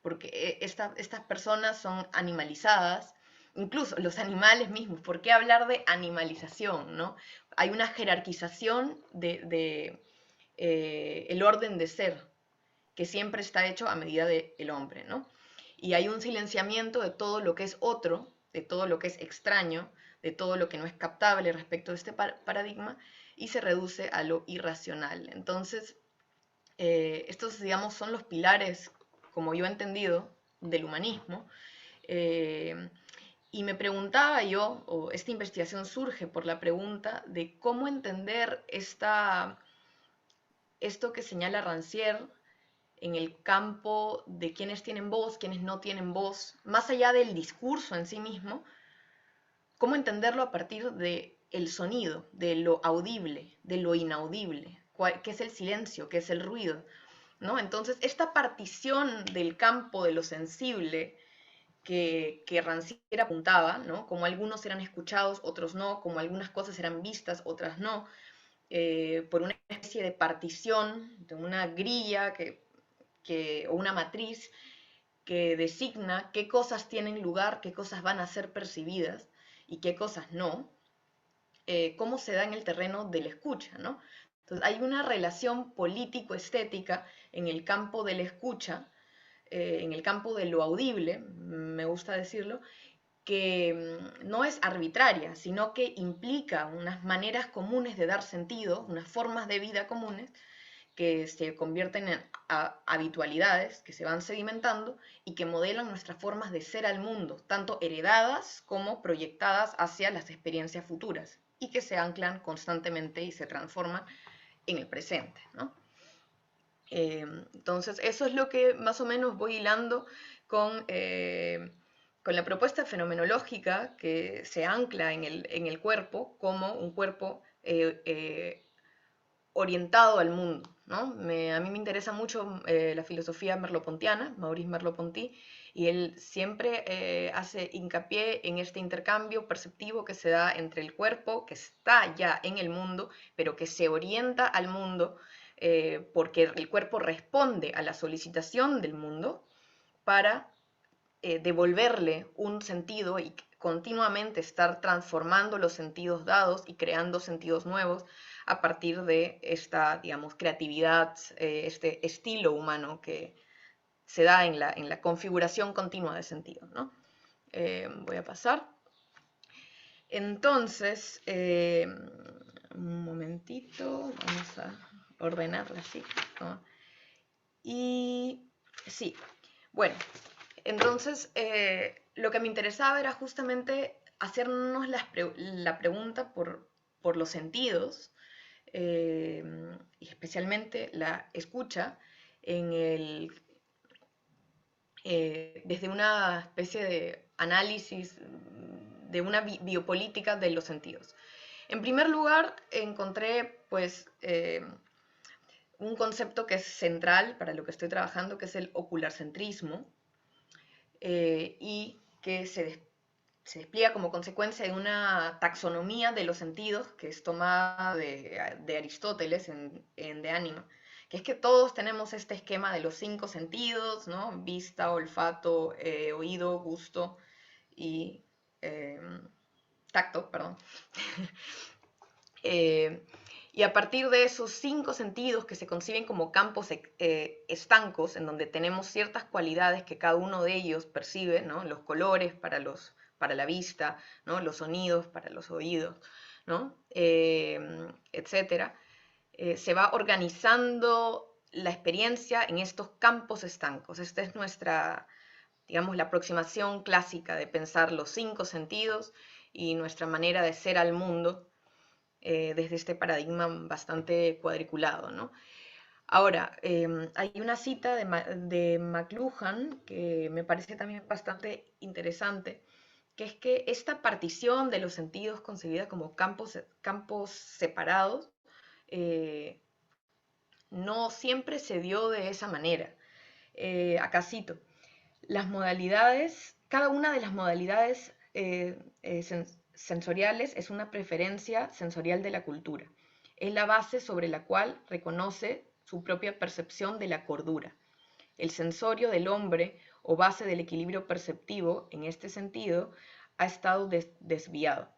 porque estas personas son animalizadas, incluso los animales mismos. ¿Por qué hablar de animalización, no? Hay una jerarquización el orden de ser, que siempre está hecho a medida del hombre, ¿no? Y hay un silenciamiento de todo lo que es otro, de todo lo que es extraño, de todo lo que no es captable respecto de este paradigma, y se reduce a lo irracional. Entonces, estos, digamos, son los pilares, como yo he entendido, del humanismo. Eh, y me preguntaba yo, o esta investigación surge por la pregunta de cómo entender esto que señala Rancière en el campo de quienes tienen voz, quienes no tienen voz, más allá del discurso en sí mismo, cómo entenderlo a partir de el sonido, de lo audible, de lo inaudible, qué es el silencio, qué es el ruido, ¿no? Entonces, esta partición del campo de lo sensible que Rancière apuntaba, ¿no? Como algunos eran escuchados, otros no, como algunas cosas eran vistas, otras no, por una especie de partición, de una grilla o una matriz que designa qué cosas tienen lugar, qué cosas van a ser percibidas y qué cosas no, cómo se da en el terreno de la escucha, ¿no? Entonces, hay una relación político-estética en el campo de la escucha, en el campo de lo audible, me gusta decirlo, que no es arbitraria, sino que implica unas maneras comunes de dar sentido, unas formas de vida comunes, que se convierten en habitualidades, que se van sedimentando y que modelan nuestras formas de ser al mundo, tanto heredadas como proyectadas hacia las experiencias futuras, y que se anclan constantemente y se transforman en el presente, ¿no? Entonces, eso es lo que más o menos voy hilando con la propuesta fenomenológica que se ancla en el cuerpo como un cuerpo orientado al mundo, ¿no? A mí me interesa mucho la filosofía merleau-pontiana, Maurice Merleau-Ponty, y él siempre hace hincapié en este intercambio perceptivo que se da entre el cuerpo, que está ya en el mundo, pero que se orienta al mundo, porque el cuerpo responde a la solicitación del mundo para devolverle un sentido y continuamente estar transformando los sentidos dados y creando sentidos nuevos a partir de esta, digamos, creatividad, este estilo humano que se da en la configuración continua de sentidos, ¿no? Voy a pasar. Entonces, un momentito, vamos a ordenarla así, ¿no? Y sí, bueno, entonces lo que me interesaba era justamente hacernos la pregunta por los sentidos, y especialmente la escucha, desde una especie de análisis de una biopolítica de los sentidos. En primer lugar, encontré pues un concepto que es central para lo que estoy trabajando, que es el ocularcentrismo, y que se despliega como consecuencia de una taxonomía de los sentidos que es tomada de Aristóteles en De Anima, que es que todos tenemos este esquema de los 5 sentidos, ¿no? Vista, olfato, oído, gusto y tacto, perdón. Y a partir de esos 5 sentidos que se conciben como campos estancos, en donde tenemos ciertas cualidades que cada uno de ellos percibe, ¿no? Los colores para la vista, ¿no? Los sonidos para los oídos, ¿no? Etcétera. Se va organizando la experiencia en estos campos estancos. Esta es nuestra, digamos, la aproximación clásica de pensar los 5 sentidos y nuestra manera de ser al mundo desde este paradigma bastante cuadriculado, ¿no? Ahora, hay una cita de McLuhan que me parece también bastante interesante, que es que esta partición de los sentidos concebida como campos separados no siempre se dio de esa manera. Acá cito, las modalidades, cada una de las modalidades sensoriales es una preferencia sensorial de la cultura. Es la base sobre la cual reconoce su propia percepción de la cordura. El sensorio del hombre, o base del equilibrio perceptivo, en este sentido, ha estado desviado.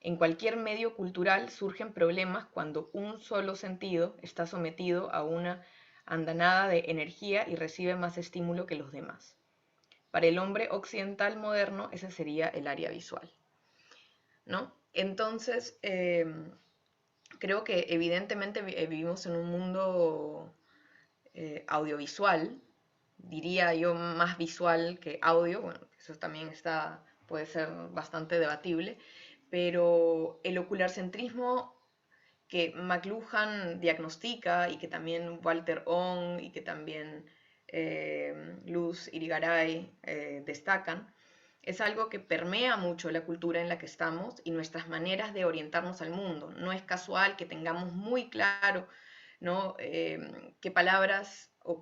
En cualquier medio cultural surgen problemas cuando un solo sentido está sometido a una andanada de energía y recibe más estímulo que los demás. Para el hombre occidental moderno, ese sería el área visual, ¿no? Entonces, creo que evidentemente vivimos en un mundo audiovisual, diría yo más visual que audio, bueno, eso también puede ser bastante debatible, pero el ocularcentrismo que McLuhan diagnostica y que también Walter Ong y que también Luz Irigaray destacan, es algo que permea mucho la cultura en la que estamos y nuestras maneras de orientarnos al mundo. No es casual que tengamos muy claro, ¿no? Qué palabras o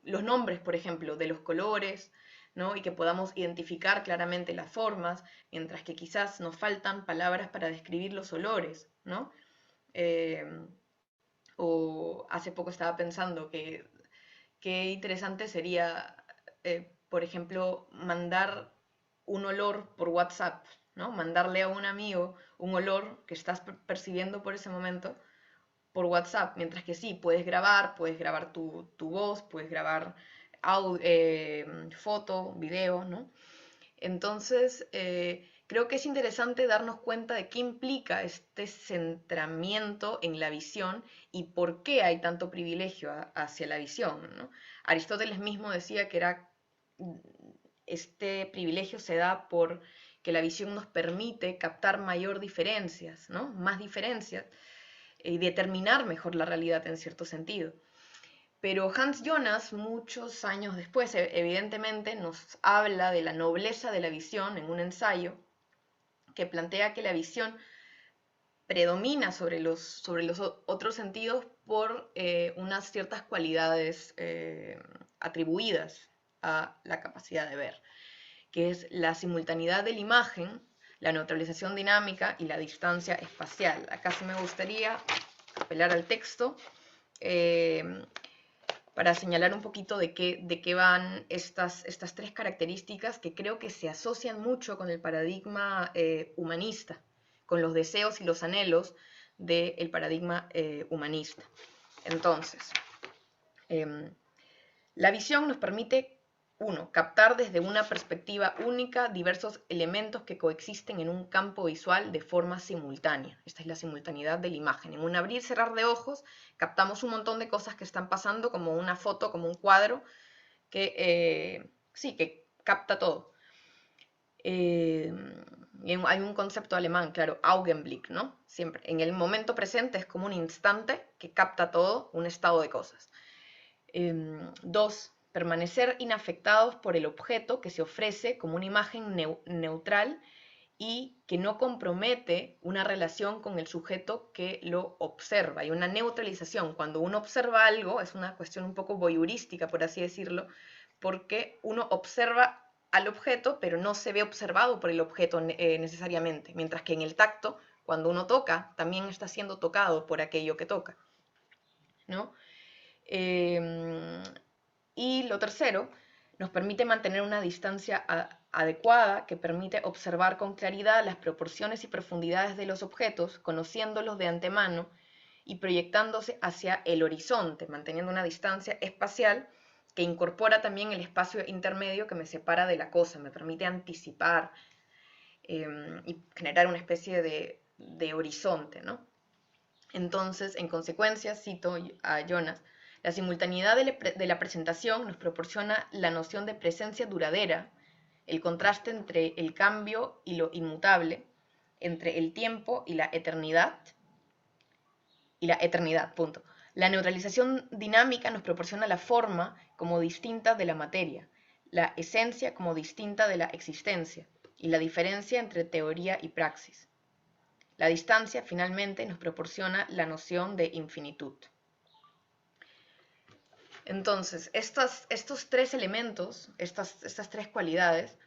los nombres, por ejemplo, de los colores, ¿no? Y que podamos identificar claramente las formas, mientras que quizás nos faltan palabras para describir los olores, ¿no? O hace poco estaba pensando que qué interesante sería, por ejemplo, mandar un olor por WhatsApp, ¿no? Mandarle a un amigo un olor que estás percibiendo por ese momento por WhatsApp, mientras que sí, puedes grabar tu voz, puedes grabar foto, video, ¿no? Entonces, creo que es interesante darnos cuenta de qué implica este centramiento en la visión y por qué hay tanto privilegio hacia la visión, ¿no? Aristóteles mismo decía que este privilegio se da por que la visión nos permite captar mayor diferencias, ¿no? Más diferencias y determinar mejor la realidad en cierto sentido. Pero Hans Jonas, muchos años después, evidentemente, nos habla de la nobleza de la visión en un ensayo que plantea que la visión predomina sobre los otros sentidos por unas ciertas cualidades atribuidas a la capacidad de ver, que es la simultaneidad de la imagen, la neutralización dinámica y la distancia espacial. Acá sí me gustaría apelar al texto para señalar un poquito de qué van estas 3 características que creo que se asocian mucho con el paradigma humanista, con los deseos y los anhelos del paradigma humanista. Entonces, la visión nos permite, 1, captar desde una perspectiva única diversos elementos que coexisten en un campo visual de forma simultánea. Esta es la simultaneidad de la imagen. En un abrir y cerrar de ojos captamos un montón de cosas que están pasando, como una foto, como un cuadro, que capta todo. Hay un concepto alemán, claro, Augenblick, ¿no? Siempre. En el momento presente es como un instante que capta todo, un estado de cosas. 2, permanecer inafectados por el objeto que se ofrece como una imagen neutral y que no compromete una relación con el sujeto que lo observa. Hay una neutralización. Cuando uno observa algo, es una cuestión un poco voyeurística, por así decirlo, porque uno observa al objeto, pero no se ve observado por el objeto necesariamente, mientras que en el tacto, cuando uno toca, también está siendo tocado por aquello que toca, ¿no? Y lo tercero, nos permite mantener una distancia adecuada que permite observar con claridad las proporciones y profundidades de los objetos, conociéndolos de antemano y proyectándose hacia el horizonte, manteniendo una distancia espacial que incorpora también el espacio intermedio que me separa de la cosa, me permite anticipar y generar una especie de horizonte, ¿no? Entonces, en consecuencia, cito a Jonas, La simultaneidad de la presentación nos proporciona la noción de presencia duradera, el contraste entre el cambio y lo inmutable, entre el tiempo y la eternidad, punto. La neutralización dinámica nos proporciona la forma como distinta de la materia, la esencia como distinta de la existencia, y la diferencia entre teoría y praxis. La distancia, finalmente, nos proporciona la noción de infinitud. Entonces, estos tres elementos, estas tres cualidades,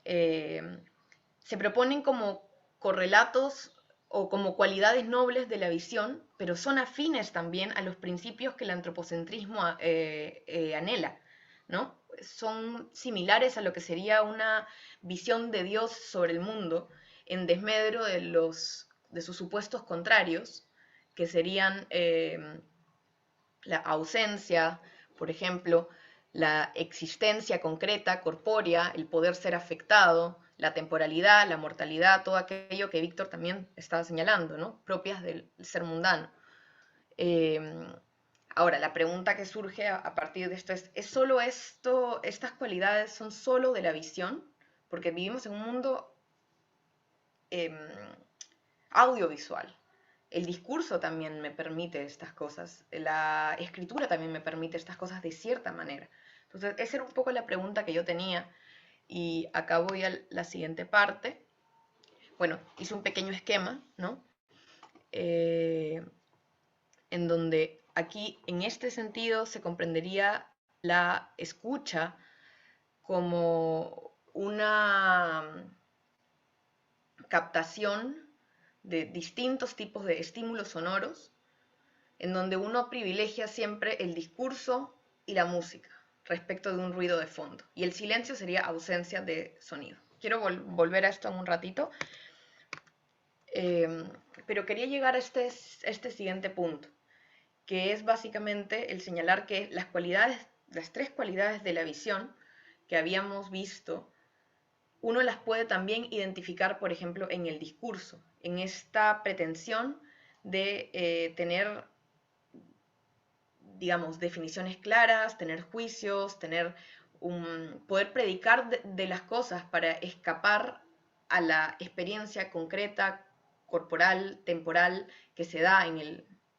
se proponen como correlatos o como cualidades nobles de la visión, pero son afines también a los principios que el antropocentrismo anhela, ¿no? Son similares a lo que sería una visión de Dios sobre el mundo, en desmedro de sus supuestos contrarios, que serían la ausencia, por ejemplo, la existencia concreta, corpórea, el poder ser afectado, la temporalidad, la mortalidad, todo aquello que Víctor también estaba señalando, ¿no? Propias del ser mundano. Ahora, la pregunta que surge a partir de esto ¿es solo esto, estas cualidades son solo de la visión? Porque vivimos en un mundo audiovisual. El discurso también me permite estas cosas, la escritura también me permite estas cosas de cierta manera. Entonces, esa era un poco la pregunta que yo tenía, y acá voy a la siguiente parte. Bueno, hice un pequeño esquema, ¿no? En donde aquí, en este sentido, se comprendería la escucha como una captación de distintos tipos de estímulos sonoros, en donde uno privilegia siempre el discurso y la música respecto de un ruido de fondo. Y el silencio sería ausencia de sonido. Quiero volver a esto en un ratito, pero quería llegar a este siguiente punto, que es básicamente el señalar que las tres cualidades de la visión que habíamos visto, uno las puede también identificar, por ejemplo, en el discurso, en esta pretensión de tener, digamos, definiciones claras, tener juicios, poder predicar de las cosas para escapar a la experiencia concreta, corporal, temporal, que se da en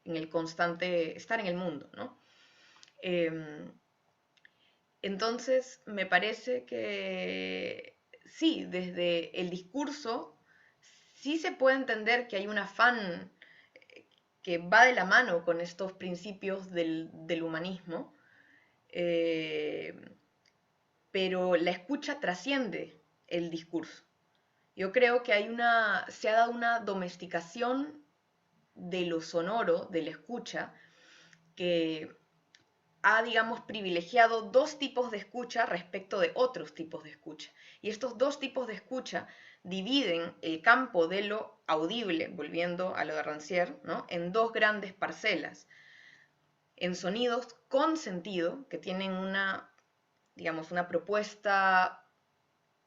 el constante estar en el mundo, ¿no? Entonces, me parece que sí, desde el discurso, sí se puede entender que hay un afán que va de la mano con estos principios del humanismo, pero la escucha trasciende el discurso. Yo creo que se ha dado una domesticación de lo sonoro, de la escucha, que ha, digamos, privilegiado dos tipos de escucha respecto de otros tipos de escucha. Y estos dos tipos de escucha dividen el campo de lo audible, volviendo a lo de Rancière, ¿no?, en dos grandes parcelas. En sonidos con sentido, que tienen digamos, una propuesta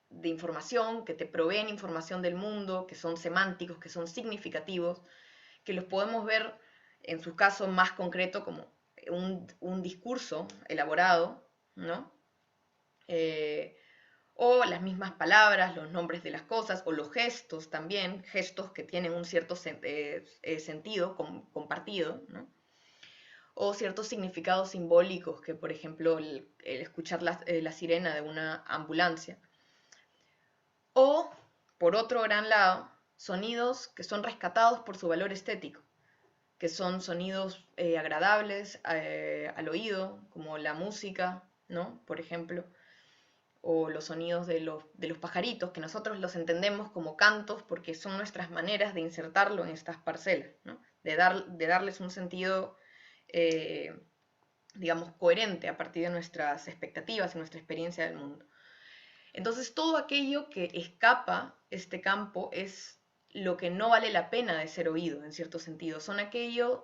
de información, que te proveen información del mundo, que son semánticos, que son significativos, que los podemos ver en su caso más concreto como un discurso elaborado, ¿no? O las mismas palabras, los nombres de las cosas, o los gestos también, gestos que tienen un cierto sentido compartido, ¿no? O ciertos significados simbólicos, que por ejemplo el escuchar la sirena de una ambulancia. O, por otro gran lado, sonidos que son rescatados por su valor estético, que son sonidos agradables al oído, como la música, ¿no?, por ejemplo, o los sonidos de los pajaritos, que nosotros los entendemos como cantos porque son nuestras maneras de insertarlo en estas parcelas, ¿no?, de darles un sentido, digamos, coherente a partir de nuestras expectativas y nuestra experiencia del mundo. Entonces, todo aquello que escapa este campo es lo que no vale la pena de ser oído, en cierto sentido. Son aquellos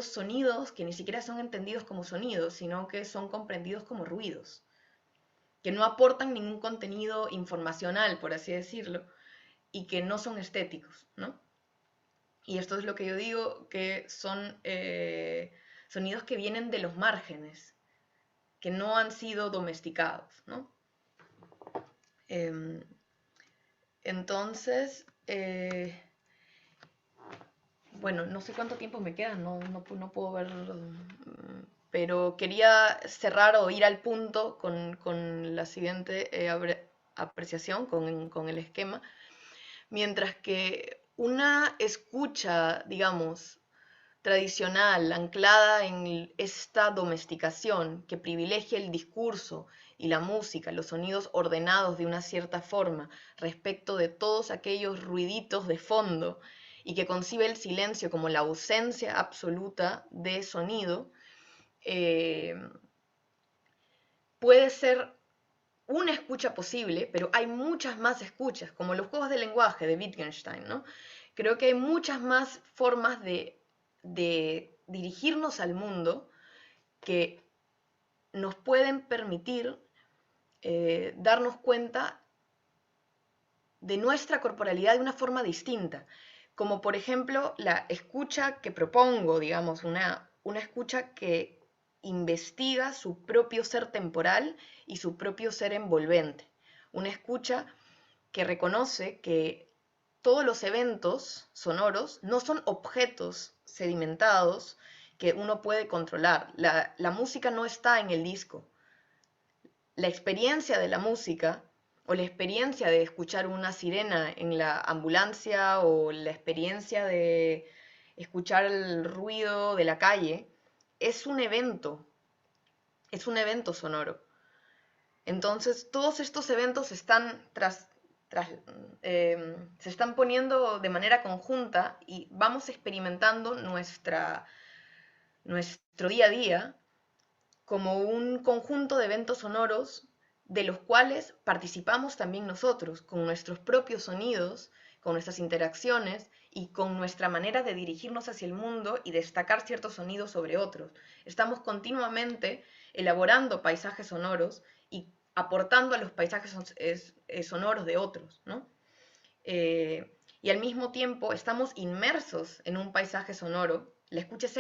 sonidos que ni siquiera son entendidos como sonidos, sino que son comprendidos como ruidos, que no aportan ningún contenido informacional, por así decirlo, y que no son estéticos, ¿no? Y esto es lo que yo digo, que son sonidos que vienen de los márgenes, que no han sido domesticados, ¿no? Entonces, bueno, no sé cuánto tiempo me queda, no puedo ver, pero quería cerrar o ir al punto con la siguiente apreciación, con el esquema, mientras que una escucha, digamos, tradicional, anclada en esta domesticación que privilegia el discurso y la música, los sonidos ordenados de una cierta forma respecto de todos aquellos ruiditos de fondo y que concibe el silencio como la ausencia absoluta de sonido, puede ser una escucha posible, pero hay muchas más escuchas, como los juegos de lenguaje de Wittgenstein, ¿no? Creo que hay muchas más formas de dirigirnos al mundo que nos pueden permitir darnos cuenta de nuestra corporalidad de una forma distinta, como por ejemplo la escucha que propongo, digamos, una escucha que investiga su propio ser temporal y su propio ser envolvente, una escucha que reconoce que todos los eventos sonoros no son objetos sedimentados que uno puede controlar. La música no está en el disco. La experiencia de la música o la experiencia de escuchar una sirena en la ambulancia o la experiencia de escuchar el ruido de la calle es un evento sonoro. Entonces, todos estos eventos están se están poniendo de manera conjunta y vamos experimentando nuestro día a día como un conjunto de eventos sonoros de los cuales participamos también nosotros, con nuestros propios sonidos, con nuestras interacciones y con nuestra manera de dirigirnos hacia el mundo y destacar ciertos sonidos sobre otros. Estamos continuamente elaborando paisajes sonoros y aportando a los paisajes sonoros de otros, ¿no? Y al mismo tiempo estamos inmersos en un paisaje sonoro, la escucha es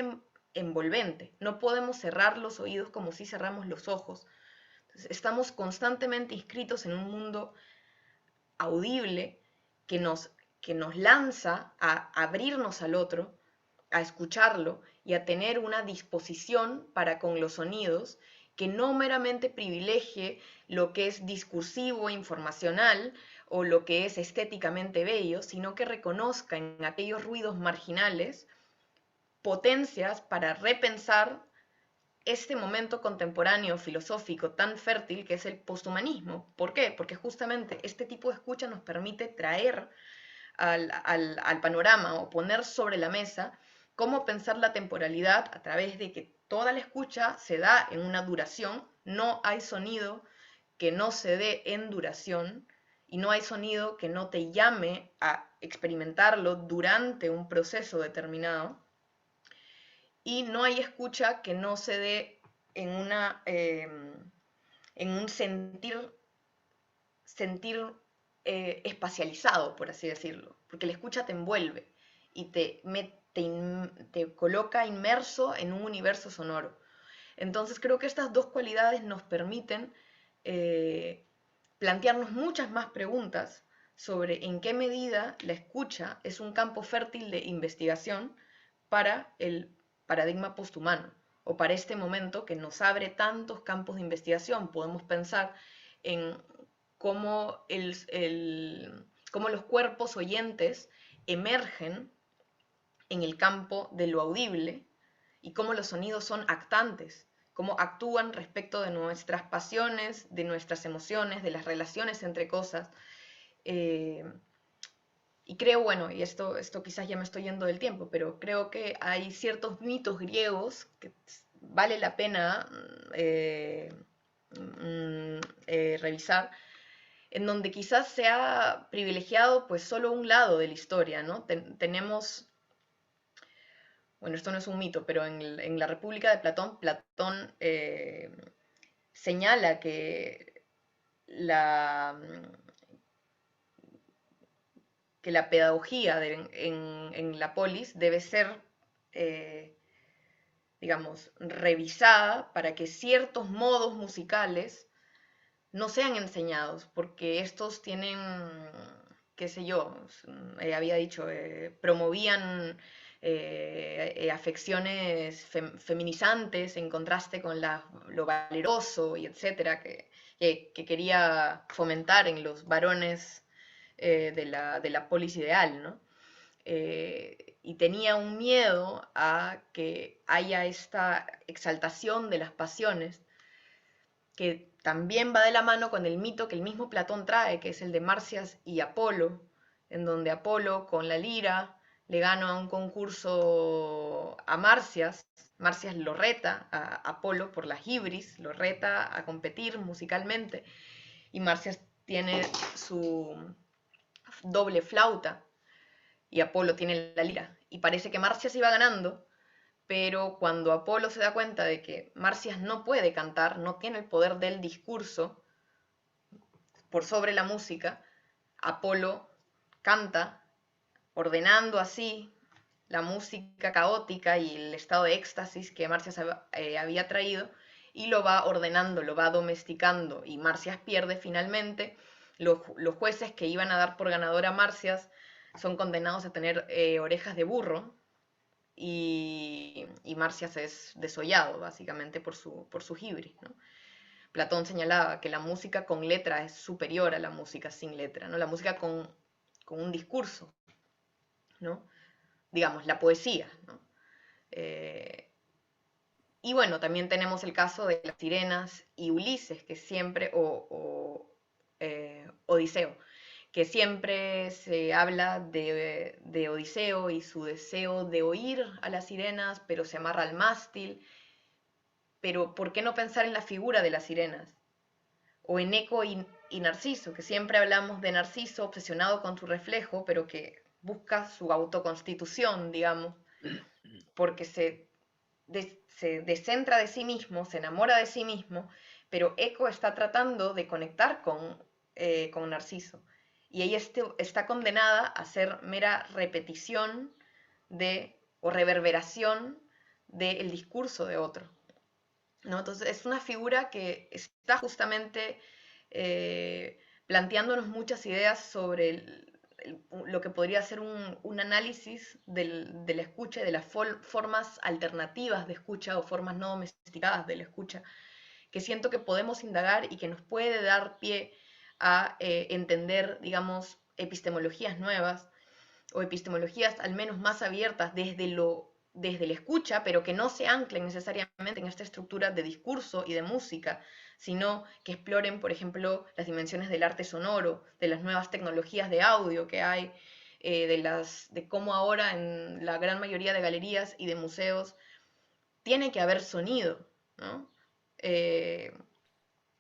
envolvente, no podemos cerrar los oídos como si cerramos los ojos. Entonces, estamos constantemente inscritos en un mundo audible que nos lanza a abrirnos al otro, a escucharlo y a tener una disposición para con los sonidos que no meramente privilegie lo que es discursivo, informacional o lo que es estéticamente bello, sino que reconozca en aquellos ruidos marginales potencias para repensar este momento contemporáneo filosófico tan fértil que es el posthumanismo. ¿Por qué? Porque justamente este tipo de escucha nos permite traer al panorama o poner sobre la mesa cómo pensar la temporalidad a través de que toda la escucha se da en una duración, no hay sonido que no se dé en duración y no hay sonido que no te llame a experimentarlo durante un proceso determinado y no hay escucha que no se dé en un sentir espacializado, por así decirlo, porque la escucha te envuelve y te coloca inmerso en un universo sonoro. Entonces creo que estas dos cualidades nos permiten plantearnos muchas más preguntas sobre en qué medida la escucha es un campo fértil de investigación para el paradigma posthumano o para este momento que nos abre tantos campos de investigación. Podemos pensar en cómo, cómo los cuerpos oyentes emergen en el campo de lo audible y cómo los sonidos son actantes, cómo actúan respecto de nuestras pasiones, de nuestras emociones, de las relaciones entre cosas. Y creo, bueno, y esto quizás ya me estoy yendo del tiempo, pero creo que hay ciertos mitos griegos que vale la pena revisar, en donde quizás se ha privilegiado pues solo un lado de la historia, ¿no? Tenemos, bueno, esto no es un mito, pero en la República de Platón, Platón señala la, que la pedagogía en la polis debe ser digamos, revisada para que ciertos modos musicales no sean enseñados, porque estos tienen, qué sé yo, había dicho, promovían afecciones feminizantes en contraste con lo valeroso y etcétera, que quería fomentar en los varones de la polis ideal, ¿no? Y tenía un miedo a que haya esta exaltación de las pasiones que también va de la mano con el mito que el mismo Platón trae, que es el de Marcias y Apolo, en donde Apolo con la lira le gana un concurso a Marcias, Marcias lo reta a Apolo por la hibris, lo reta a competir musicalmente, y Marcias tiene su doble flauta y Apolo tiene la lira, y parece que Marcias iba ganando, pero cuando Apolo se da cuenta de que Marcias no puede cantar, no tiene el poder del discurso por sobre la música, Apolo canta, ordenando así la música caótica y el estado de éxtasis que Marcias había traído, y lo va ordenando, lo va domesticando, y Marcias pierde finalmente. Los jueces que iban a dar por ganadora a Marcias son condenados a tener orejas de burro, y Marcias es desollado básicamente por su hibris, ¿no? Platón señalaba que la música con letra es superior a la música sin letra, ¿no? La música con un discurso, ¿no? Digamos, la poesía, ¿no? Y bueno, también tenemos el caso de las sirenas y Ulises, que siempre, Odiseo, que siempre se habla de Odiseo y su deseo de oír a las sirenas, pero se amarra al mástil. Pero ¿por qué no pensar en la figura de las sirenas? O en Eco y Narciso, que siempre hablamos de Narciso obsesionado con su reflejo, pero que busca su autoconstitución, digamos, porque se descentra de sí mismo, se enamora de sí mismo, pero Eco está tratando de conectar con Narciso. Y ella está condenada a ser mera repetición o reverberación del discurso de otro, ¿no? Entonces es una figura que está justamente planteándonos muchas ideas sobre lo que podría ser un análisis de la escucha y de las formas alternativas de escucha o formas no domesticadas de la escucha, que siento que podemos indagar y que nos puede dar pie a entender, digamos, epistemologías nuevas o epistemologías al menos más abiertas desde la escucha, pero que no se anclen necesariamente en esta estructura de discurso y de música, sino que exploren, por ejemplo, las dimensiones del arte sonoro, de las nuevas tecnologías de audio que hay, de cómo ahora en la gran mayoría de galerías y de museos tiene que haber sonido, ¿no?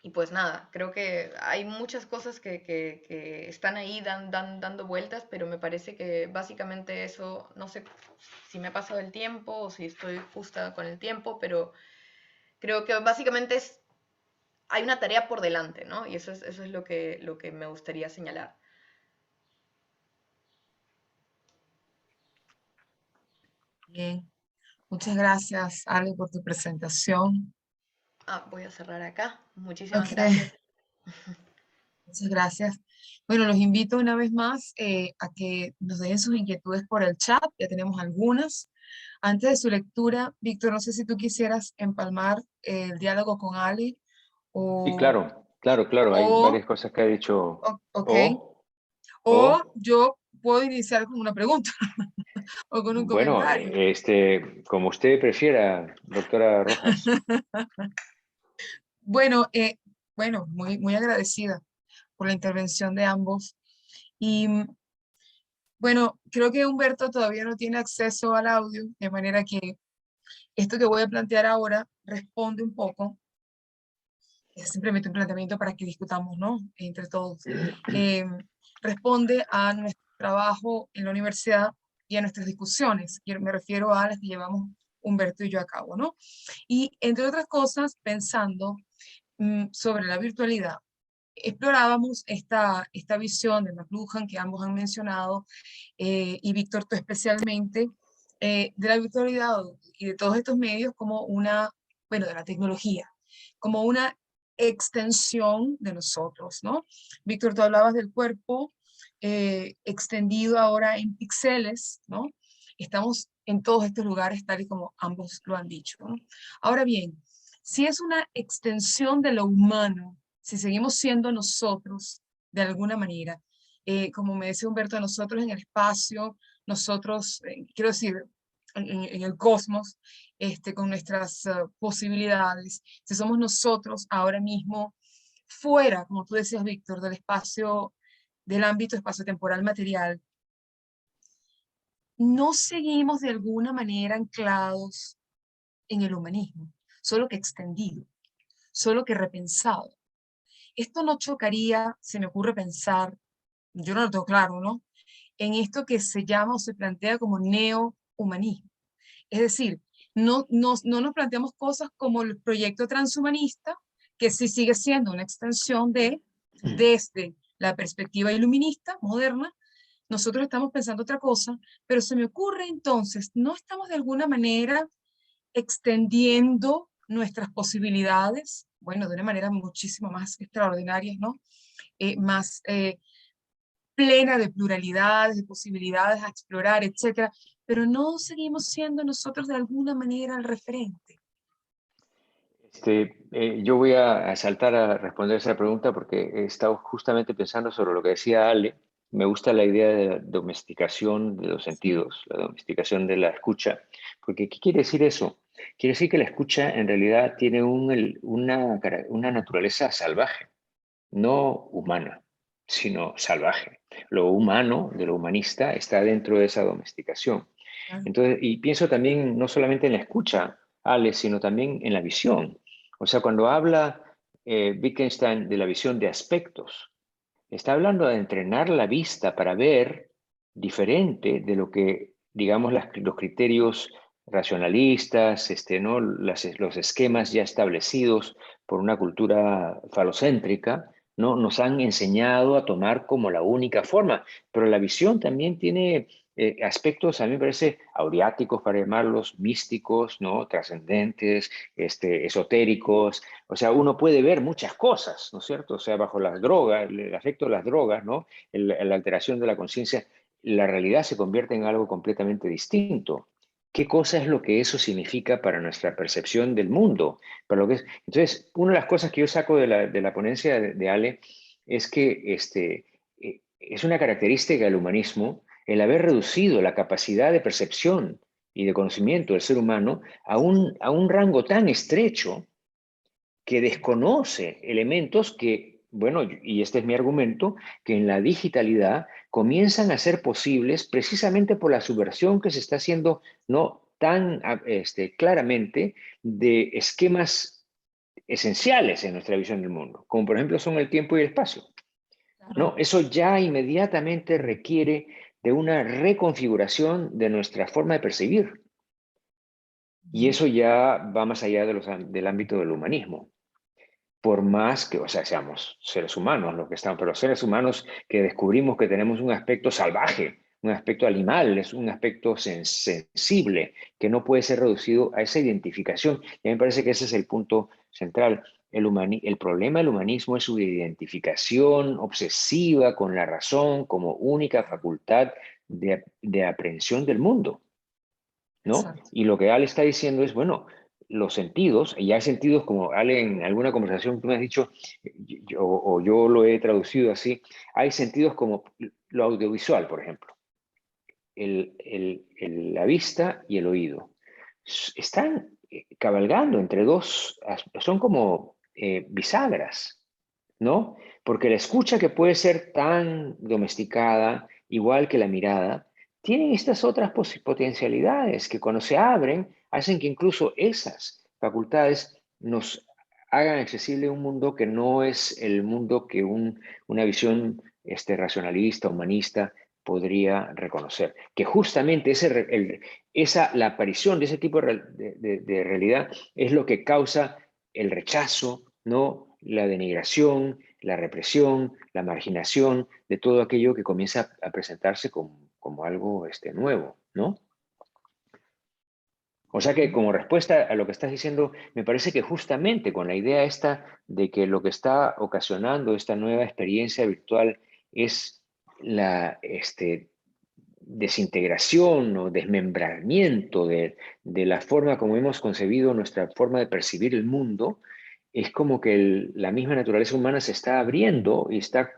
Y pues nada, creo que hay muchas cosas que están ahí dando vueltas, pero me parece que básicamente eso, no sé si me ha pasado el tiempo o si estoy justa con el tiempo, pero creo que básicamente hay una tarea por delante, ¿no? Y eso es lo que me gustaría señalar. Bien, muchas gracias, Ale, por tu presentación. Ah, voy a cerrar acá. Muchísimas Ok, gracias. muchas gracias. Bueno, los invito una vez más a que nos dejen sus inquietudes por el chat, ya tenemos algunas. Antes de su lectura, Víctor, no sé si tú quisieras empalmar el diálogo con Ale Sí, o, claro, claro, claro. Hay o, varias cosas que ha dicho. ok, O, o o, yo puedo iniciar con una pregunta o con un bueno, comentario. como usted prefiera, doctora Rojas. Bueno, bueno, muy agradecida por la intervención de ambos. Y bueno, creo que Humberto todavía no tiene acceso al audio, de manera que esto que voy a plantear ahora responde un poco, es simplemente un planteamiento para que discutamos, ¿no? Entre todos. Eh, Responde a nuestro trabajo en la universidad y a nuestras discusiones. Y me refiero a las que llevamos Humberto y yo a cabo, ¿no? Y entre otras cosas, pensando sobre la virtualidad, explorábamos esta visión de McLuhan que ambos han mencionado, y Víctor tú especialmente, de la virtualidad y de todos estos medios como una, bueno, de la tecnología, como una extensión de nosotros, ¿no? Víctor, tú hablabas del cuerpo extendido ahora en píxeles, ¿no? Estamos en todos estos lugares tal y como ambos lo han dicho, ¿no? Ahora bien, si es una extensión de lo humano, si seguimos siendo nosotros de alguna manera, como me decía Humberto, nosotros en el espacio, nosotros, quiero decir, en el cosmos, con nuestras posibilidades, si somos nosotros ahora mismo fuera, como tú decías, Víctor, del espacio, del ámbito espacio-temporal material, no seguimos de alguna manera anclados en el humanismo, solo que extendido, solo que repensado. Esto no chocaría, se me ocurre pensar, yo no lo tengo claro, ¿no? En esto que se llama o se plantea como neo-humanismo. Es decir, no nos planteamos cosas como el proyecto transhumanista, que sí sigue siendo una extensión de, desde la perspectiva iluminista moderna, nosotros estamos pensando otra cosa, pero se me ocurre entonces, ¿no estamos de alguna manera extendiendo nuestras posibilidades? Bueno, de una manera muchísimo más extraordinaria, ¿no? Más plena de pluralidades, de posibilidades a explorar, etcétera, pero no seguimos siendo nosotros de alguna manera el referente. Yo voy a saltar a responder esa pregunta porque he estado justamente pensando sobre lo que decía Ale. Me gusta la idea de la domesticación de los sentidos, la domesticación de la escucha, porque ¿qué quiere decir eso? Quiere decir que la escucha en realidad tiene una naturaleza salvaje, no humana, sino salvaje. Lo humano, de lo humanista, está dentro de esa domesticación. Entonces, y pienso también no solamente en la escucha, Ale, sino también en la visión. O sea, cuando habla Wittgenstein de la visión de aspectos, está hablando de entrenar la vista para ver diferente de lo que, digamos, los criterios racionalistas, ¿no? Los esquemas ya establecidos por una cultura falocéntrica, ¿no? Nos han enseñado a tomar como la única forma. Pero la visión también tiene aspectos, a mí me parece, aureáticos, para llamarlos, místicos, ¿no? Trascendentes, esotéricos. O sea, uno puede ver muchas cosas, ¿no es cierto? O sea, bajo las drogas, el efecto de las drogas, ¿no? La alteración de la conciencia, la realidad se convierte en algo completamente distinto. ¿Qué cosa es lo que eso significa para nuestra percepción del mundo? Para lo que es? Entonces, una de las cosas que yo saco de la ponencia de Ale es que es una característica del humanismo el haber reducido la capacidad de percepción y de conocimiento del ser humano a un rango tan estrecho que desconoce elementos que, bueno, y este es mi argumento, que en la digitalidad comienzan a ser posibles precisamente por la subversión que se está haciendo no tan claramente de esquemas esenciales en nuestra visión del mundo, como por ejemplo son el tiempo y el espacio. No, eso ya inmediatamente requiere de una reconfiguración de nuestra forma de percibir. Y eso ya va más allá del ámbito del humanismo. Por más que, o sea, seamos seres humanos lo que estamos, pero seres humanos que descubrimos que tenemos un aspecto salvaje, un aspecto animal, es un aspecto sensible, que no puede ser reducido a esa identificación. Y a mí me parece que ese es el punto central. El problema del humanismo es su identificación obsesiva con la razón como única facultad de aprehensión del mundo, ¿no? Exacto. Y lo que Ale está diciendo es, bueno, los sentidos, y hay sentidos como Ale en alguna conversación tú me has dicho, o yo lo he traducido así, hay sentidos como lo audiovisual, por ejemplo, la vista y el oído. Están cabalgando entre dos, son como bisagras, ¿no? Porque la escucha que puede ser tan domesticada, igual que la mirada, tienen estas otras potencialidades que cuando se abren hacen que incluso esas facultades nos hagan accesible un mundo que no es el mundo que una visión racionalista, humanista podría reconocer. Que justamente la aparición de ese tipo de realidad es lo que causa el rechazo, ¿no? La denigración, la represión, la marginación de todo aquello que comienza a presentarse como algo nuevo, ¿no? O sea que como respuesta a lo que estás diciendo, me parece que justamente con la idea esta de que lo que está ocasionando esta nueva experiencia virtual es la desintegración o desmembramiento de la forma como hemos concebido nuestra forma de percibir el mundo, es como que la misma naturaleza humana se está abriendo y está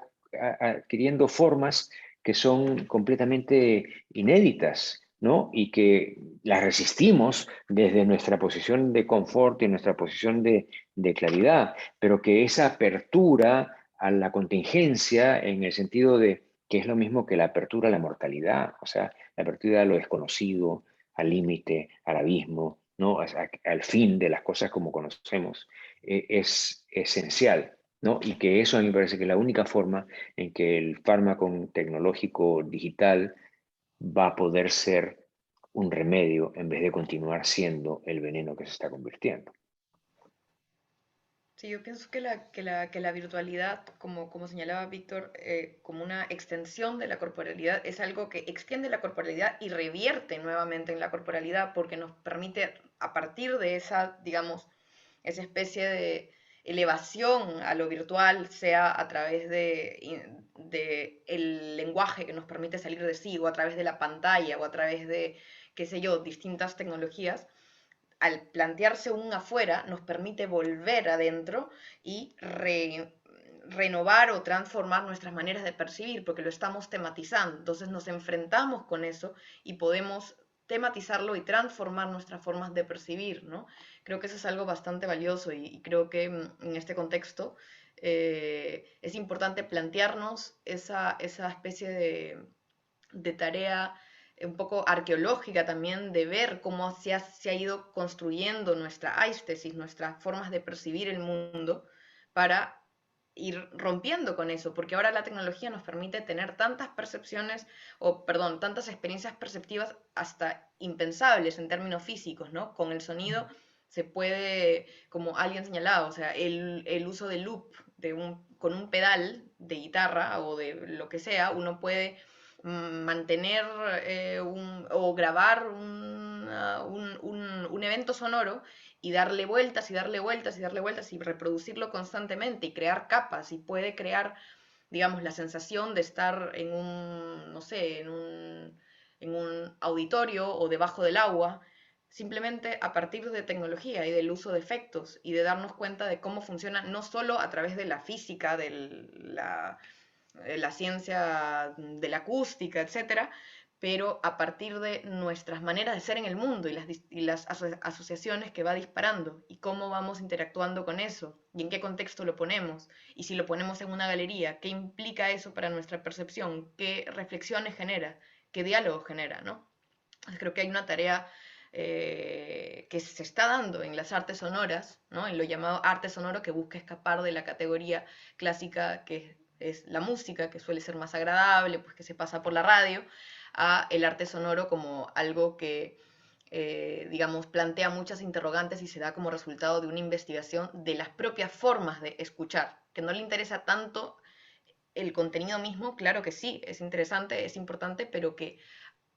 adquiriendo formas que son completamente inéditas, ¿no? Y que las resistimos desde nuestra posición de confort y nuestra posición de claridad, pero que esa apertura a la contingencia en el sentido de que es lo mismo que la apertura a la mortalidad, o sea, la apertura a lo desconocido, al límite, al abismo, ¿no? Al fin de las cosas como conocemos, es esencial, ¿no? Y que eso a mí me parece que es la única forma en que el fármaco tecnológico digital va a poder ser un remedio en vez de continuar siendo el veneno que se está convirtiendo. Sí, yo pienso que la virtualidad, como señalaba Víctor, como una extensión de la corporalidad, es algo que extiende la corporalidad y revierte nuevamente en la corporalidad porque nos permite, a partir de esa, digamos, esa especie de elevación a lo virtual, sea a través de el lenguaje que nos permite salir de sí, o a través de la pantalla, o a través de, qué sé yo, distintas tecnologías, al plantearse un afuera, nos permite volver adentro y renovar o transformar nuestras maneras de percibir, porque lo estamos tematizando. Entonces nos enfrentamos con eso y podemos tematizarlo y transformar nuestras formas de percibir, ¿no? Creo que eso es algo bastante valioso y creo que en este contexto es importante plantearnos esa especie de tarea un poco arqueológica también, de ver cómo se ha ido construyendo nuestra aistesis, nuestras formas de percibir el mundo, para ir rompiendo con eso, porque ahora la tecnología nos permite tener tantas percepciones, o perdón, tantas experiencias perceptivas hasta impensables en términos físicos, ¿no? Con el sonido se puede, como alguien señalaba, o sea, el uso de loop con un pedal de guitarra o de lo que sea, uno puede mantener o grabar un evento sonoro y darle vueltas y darle vueltas y darle vueltas y reproducirlo constantemente y crear capas y puede crear, digamos, la sensación de estar en un, no sé, en un auditorio o debajo del agua, simplemente a partir de tecnología y del uso de efectos y de darnos cuenta de cómo funciona no solo a través de la física, de la ciencia de la acústica, etcétera, pero a partir de nuestras maneras de ser en el mundo y las asociaciones que va disparando y cómo vamos interactuando con eso y en qué contexto lo ponemos y si lo ponemos en una galería, qué implica eso para nuestra percepción, qué reflexiones genera, qué diálogo genera, ¿no? Creo que hay una tarea que se está dando en las artes sonoras, ¿no? En lo llamado arte sonoro, que busca escapar de la categoría clásica que es la música, que suele ser más agradable, pues que se pasa por la radio, a el arte sonoro como algo que, digamos, plantea muchas interrogantes y se da como resultado de una investigación de las propias formas de escuchar, que no le interesa tanto el contenido mismo, claro que sí, es interesante, es importante, pero que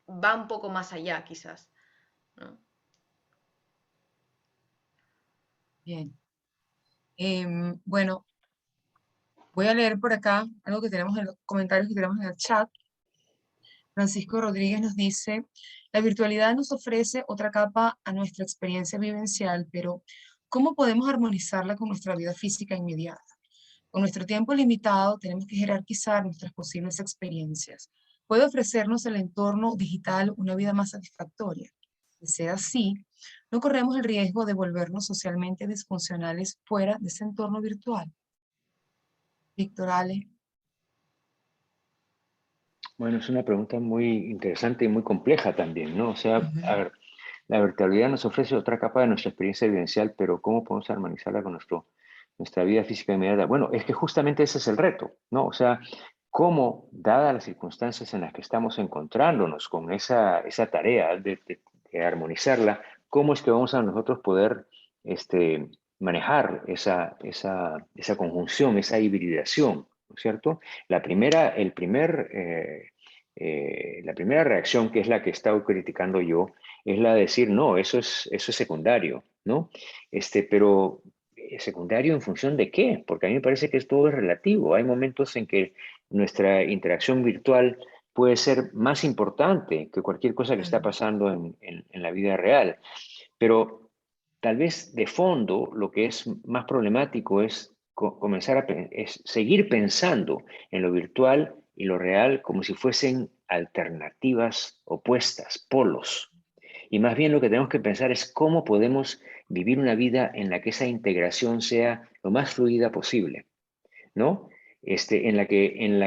va un poco más allá, quizás, ¿no? Bien. Bueno, voy a leer por acá algo que tenemos en los comentarios que tenemos en el chat. Francisco Rodríguez nos dice, la virtualidad nos ofrece otra capa a nuestra experiencia vivencial, pero ¿cómo podemos armonizarla con nuestra vida física inmediata? Con nuestro tiempo limitado, tenemos que jerarquizar nuestras posibles experiencias. ¿Puede ofrecernos el entorno digital una vida más satisfactoria? De ser así, no corremos el riesgo de volvernos socialmente disfuncionales fuera de ese entorno virtual. Víctor Ale. Bueno, es una pregunta muy interesante y muy compleja también, ¿no? O sea, a ver, la virtualidad nos ofrece otra capa de nuestra experiencia vivencial, pero ¿cómo podemos armonizarla con nuestra vida física inmediata? Bueno, es que justamente ese es el reto, ¿no? O sea, cómo, dadas las circunstancias en las que estamos encontrándonos con esa tarea de armonizarla, cómo es que vamos a nosotros poder manejar esa conjunción, esa hibridación, ¿no es cierto? La primera reacción, que es la que he estado criticando yo, es la de decir, no, eso es secundario, ¿no? Pero secundario en función de qué, porque a mí me parece que todo es relativo. Hay momentos en que nuestra interacción virtual puede ser más importante que cualquier cosa que está Claro. pasando en la vida real. Pero tal vez de fondo lo que es más problemático es comenzar es seguir pensando en lo virtual y lo real como si fuesen alternativas opuestas, polos. Y más bien lo que tenemos que pensar es cómo podemos vivir una vida en la que esa integración sea lo más fluida posible, ¿no? En la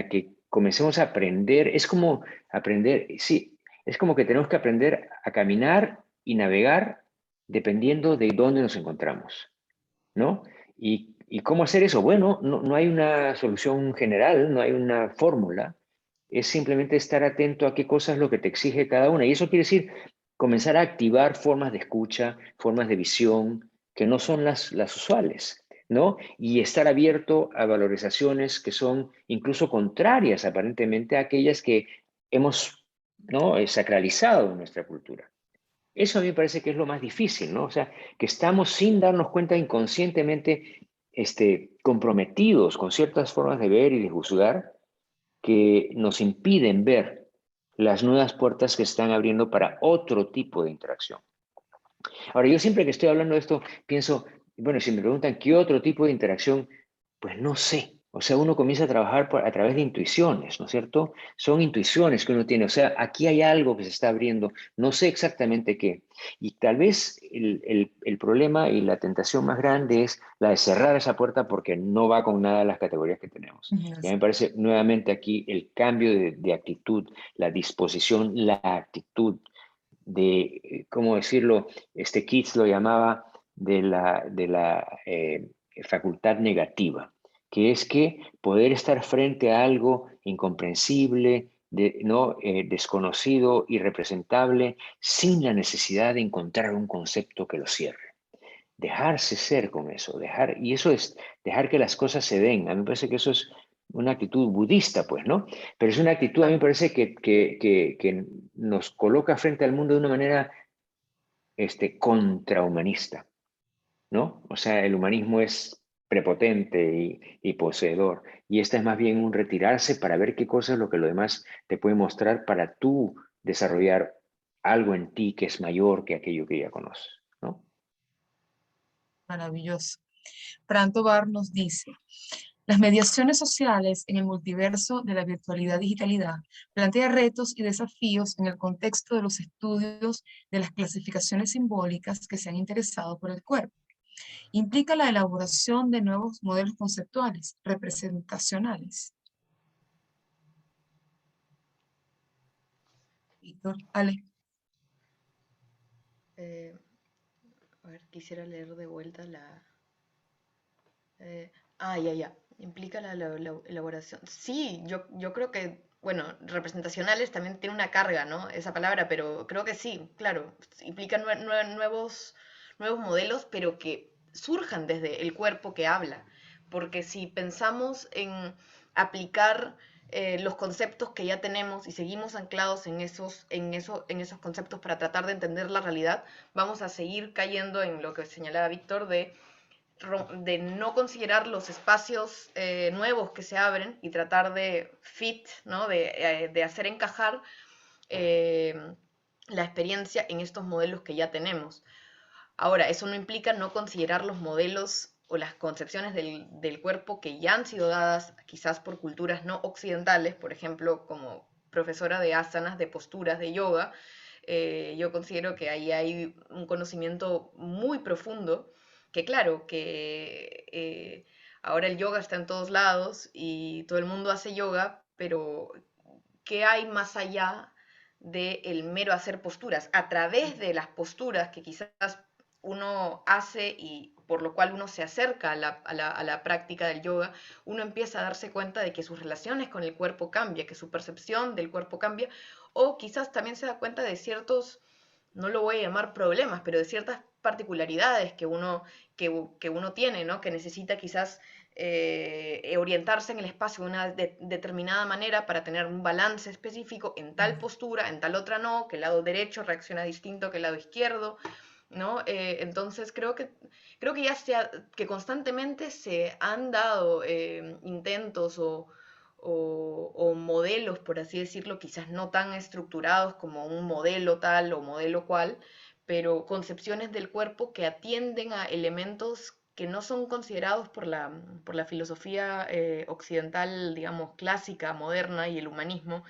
que comencemos a aprender, es como aprender, sí, es como que tenemos que aprender a caminar y navegar dependiendo de dónde nos encontramos, ¿no? Y cómo hacer eso? Bueno, no hay una solución general, no hay una fórmula, es simplemente estar atento a qué cosa es lo que te exige cada una. Y eso quiere decir comenzar a activar formas de escucha, formas de visión que no son las usuales, ¿no? Y estar abierto a valorizaciones que son incluso contrarias aparentemente a aquellas que hemos, ¿no? Sacralizado en nuestra cultura. Eso a mí me parece que es lo más difícil, ¿no? O sea, que estamos sin darnos cuenta inconscientemente, comprometidos con ciertas formas de ver y de juzgar que nos impiden ver las nuevas puertas que están abriendo para otro tipo de interacción. Ahora, yo siempre que estoy hablando de esto, pienso, bueno, si me preguntan qué otro tipo de interacción, pues no sé. O sea, uno comienza a trabajar a través de intuiciones, ¿no es cierto? Son intuiciones que uno tiene. O sea, aquí hay algo que se está abriendo, no sé exactamente qué. Y tal vez el problema y la tentación más grande es la de cerrar esa puerta porque no va con nada de las categorías que tenemos. Y a mí me parece nuevamente aquí el cambio de actitud, la disposición, la actitud de, ¿cómo decirlo? Keats lo llamaba de la facultad negativa, que es que poder estar frente a algo incomprensible, ¿no? Desconocido, irrepresentable, sin la necesidad de encontrar un concepto que lo cierre. Dejarse ser con eso, y eso es dejar que las cosas se den. A mí me parece que eso es una actitud budista, pues, ¿no? Pero es una actitud, a mí me parece que nos coloca frente al mundo de una manera contrahumanista, ¿no? O sea, el humanismo es prepotente y poseedor, y esta es más bien un retirarse para ver qué cosa es lo que lo demás te puede mostrar para tú desarrollar algo en ti que es mayor que aquello que ya conoces, ¿no? Maravilloso. Fran Tovar nos dice, las mediaciones sociales en el multiverso de la virtualidad-digitalidad plantea retos y desafíos en el contexto de los estudios de las clasificaciones simbólicas que se han interesado por el cuerpo. Implica la elaboración de nuevos modelos conceptuales, representacionales. Víctor, Ale. Eh, a ver, quisiera leer de vuelta la... ya. Implica la elaboración. Sí, yo creo que, bueno, representacionales también tiene una carga, ¿no? Esa palabra, pero creo que sí, claro. Implica nuevos modelos, pero que surjan desde el cuerpo que habla. Porque si pensamos en aplicar los conceptos que ya tenemos y seguimos anclados en esos conceptos para tratar de entender la realidad, vamos a seguir cayendo en lo que señalaba Víctor de no considerar los espacios nuevos que se abren y tratar de ¿no? de hacer encajar eh, la experiencia en estos modelos que ya tenemos. Ahora, eso no implica no considerar los modelos o las concepciones del cuerpo que ya han sido dadas quizás por culturas no occidentales, por ejemplo, como profesora de asanas, de posturas, de yoga, yo considero que ahí hay un conocimiento muy profundo, que claro, que ahora el yoga está en todos lados y todo el mundo hace yoga, pero ¿qué hay más allá del mero hacer posturas? A través de las posturas que quizás uno hace y por lo cual uno se acerca a la práctica del yoga, uno empieza a darse cuenta de que sus relaciones con el cuerpo cambia, que su percepción del cuerpo cambia, o quizás también se da cuenta de ciertos, no lo voy a llamar problemas, pero de ciertas particularidades que uno tiene, ¿no? Que necesita quizás orientarse en el espacio de una determinada manera para tener un balance específico en tal postura, en tal otra no, que el lado derecho reacciona distinto que el lado izquierdo, ¿no? Entonces creo que ya que constantemente se han dado intentos o modelos, por así decirlo, quizás no tan estructurados como un modelo tal o modelo cual, pero concepciones del cuerpo que atienden a elementos que no son considerados por la filosofía occidental, digamos, clásica, moderna y el humanismo,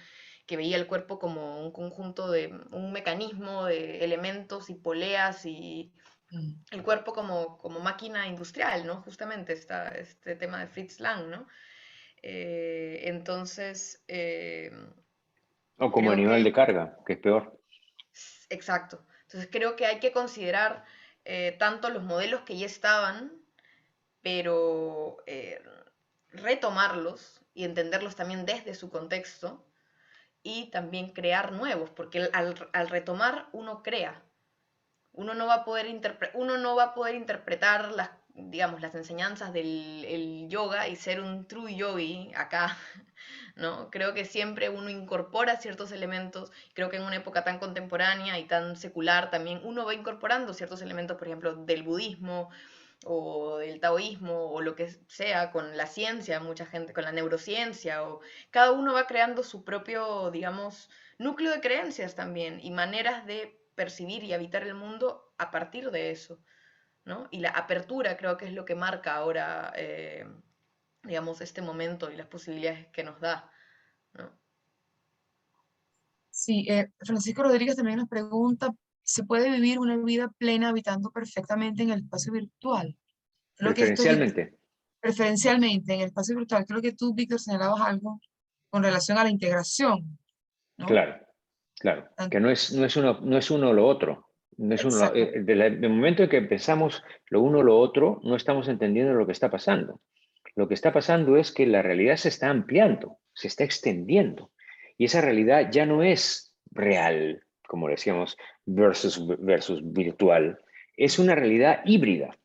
que veía el cuerpo como un conjunto un mecanismo de elementos y poleas y el cuerpo como máquina industrial, ¿no? Justamente este tema de Fritz Lang, ¿no? Entonces, O como creo animal que, de carga, que es peor. exacto. Entonces creo que hay que considerar tanto los modelos que ya estaban, pero retomarlos y entenderlos también desde su contexto y también crear nuevos, porque al retomar uno crea. Uno no va a poder, interpretar las, digamos, las enseñanzas del yoga y ser un true yogi acá, ¿no? Creo que siempre uno incorpora ciertos elementos, creo que en una época tan contemporánea y tan secular también uno va incorporando ciertos elementos, por ejemplo, del budismo o del taoísmo o lo que sea, con la ciencia, mucha gente, con la neurociencia, o cada uno va creando su propio, digamos, núcleo de creencias también y maneras de percibir y habitar el mundo a partir de eso, ¿no? Y la apertura creo que es lo que marca ahora, digamos, este momento y las posibilidades que nos da, ¿no? Sí, Francisco Rodríguez también nos pregunta, ¿se puede vivir una vida plena habitando perfectamente en el espacio virtual? Creo que esto es Preferencialmente, preferencialmente en el espacio virtual. Creo que tú, Víctor, señalabas algo con relación a la integración, ¿no? claro, claro. Tan- Que no es uno o lo otro. No es uno, Exacto. del momento en que pensamos lo uno o lo otro, no estamos entendiendo lo que está pasando. Lo que está pasando es que la realidad se está ampliando, se está extendiendo. Y esa realidad ya no es real, como decíamos, versus virtual. Es una realidad híbrida.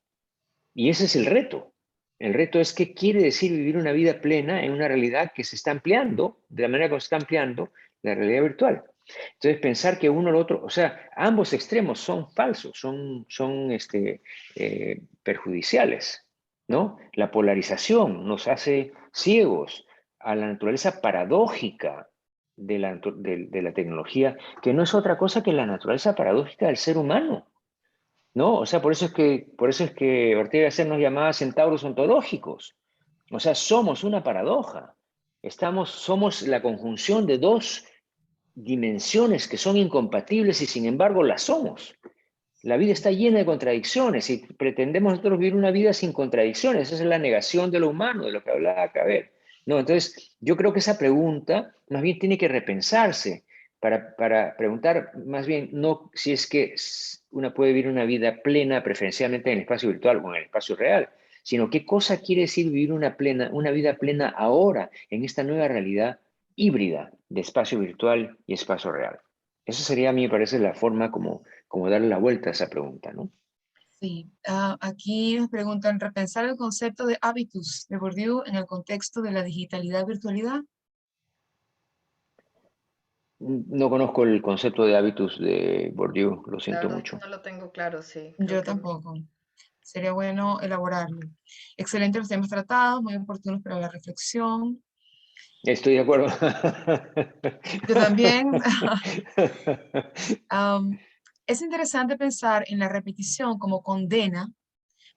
Y ese es el reto. El reto es qué quiere decir vivir una vida plena en una realidad que se está ampliando, de la manera que se está ampliando la realidad virtual. Entonces, pensar que uno o el otro, o sea, ambos extremos son falsos, son perjudiciales, ¿no? La polarización nos hace ciegos a la naturaleza paradójica de la tecnología, que no es otra cosa que la naturaleza paradójica del ser humano. ¿No? O sea, por eso es que Ortega y Gasset nos llamaba centauros ontológicos. O sea, somos una paradoja. Somos la conjunción de dos dimensiones que son incompatibles y sin embargo las somos. La vida está llena de contradicciones y pretendemos nosotros vivir una vida sin contradicciones. Esa es la negación de lo humano, de lo que hablaba Caber. No, entonces, yo creo que esa pregunta más bien tiene que repensarse para preguntar más bien no si es que una puede vivir una vida plena preferencialmente en el espacio virtual o en el espacio real, sino qué cosa quiere decir vivir una vida plena ahora en esta nueva realidad híbrida de espacio virtual y espacio real. Eso sería, a mí me parece, la forma como darle la vuelta a esa pregunta, ¿no? Sí, aquí nos preguntan, repensar el concepto de hábitus de Bourdieu en el contexto de la digitalidad virtualidad. No conozco el concepto de hábitus de Bourdieu, lo La siento verdad es que mucho. no lo tengo claro, sí, creo Yo que tampoco. Sería bueno elaborarlo. Excelentes los temas tratados, muy oportunos para la reflexión. Estoy de acuerdo. Yo también. Am, es interesante pensar en la repetición como condena,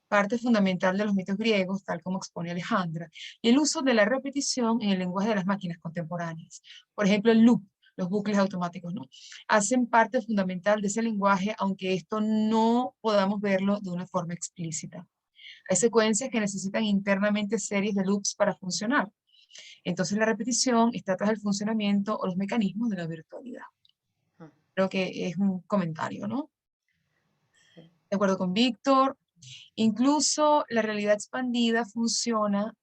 parte fundamental de los mitos griegos, tal como expone Alejandra, y el uso de la repetición en el lenguaje de las máquinas contemporáneas. Por ejemplo, el loop, los bucles automáticos, ¿no? Hacen parte fundamental de ese lenguaje, aunque esto no podamos verlo de una forma explícita. Hay secuencias que necesitan internamente series de loops para funcionar. Entonces, la repetición está tras el funcionamiento o los mecanismos de la virtualidad. mm, Creo que es un comentario, ¿no? sí. De acuerdo con Víctor, incluso la realidad expandida funciona,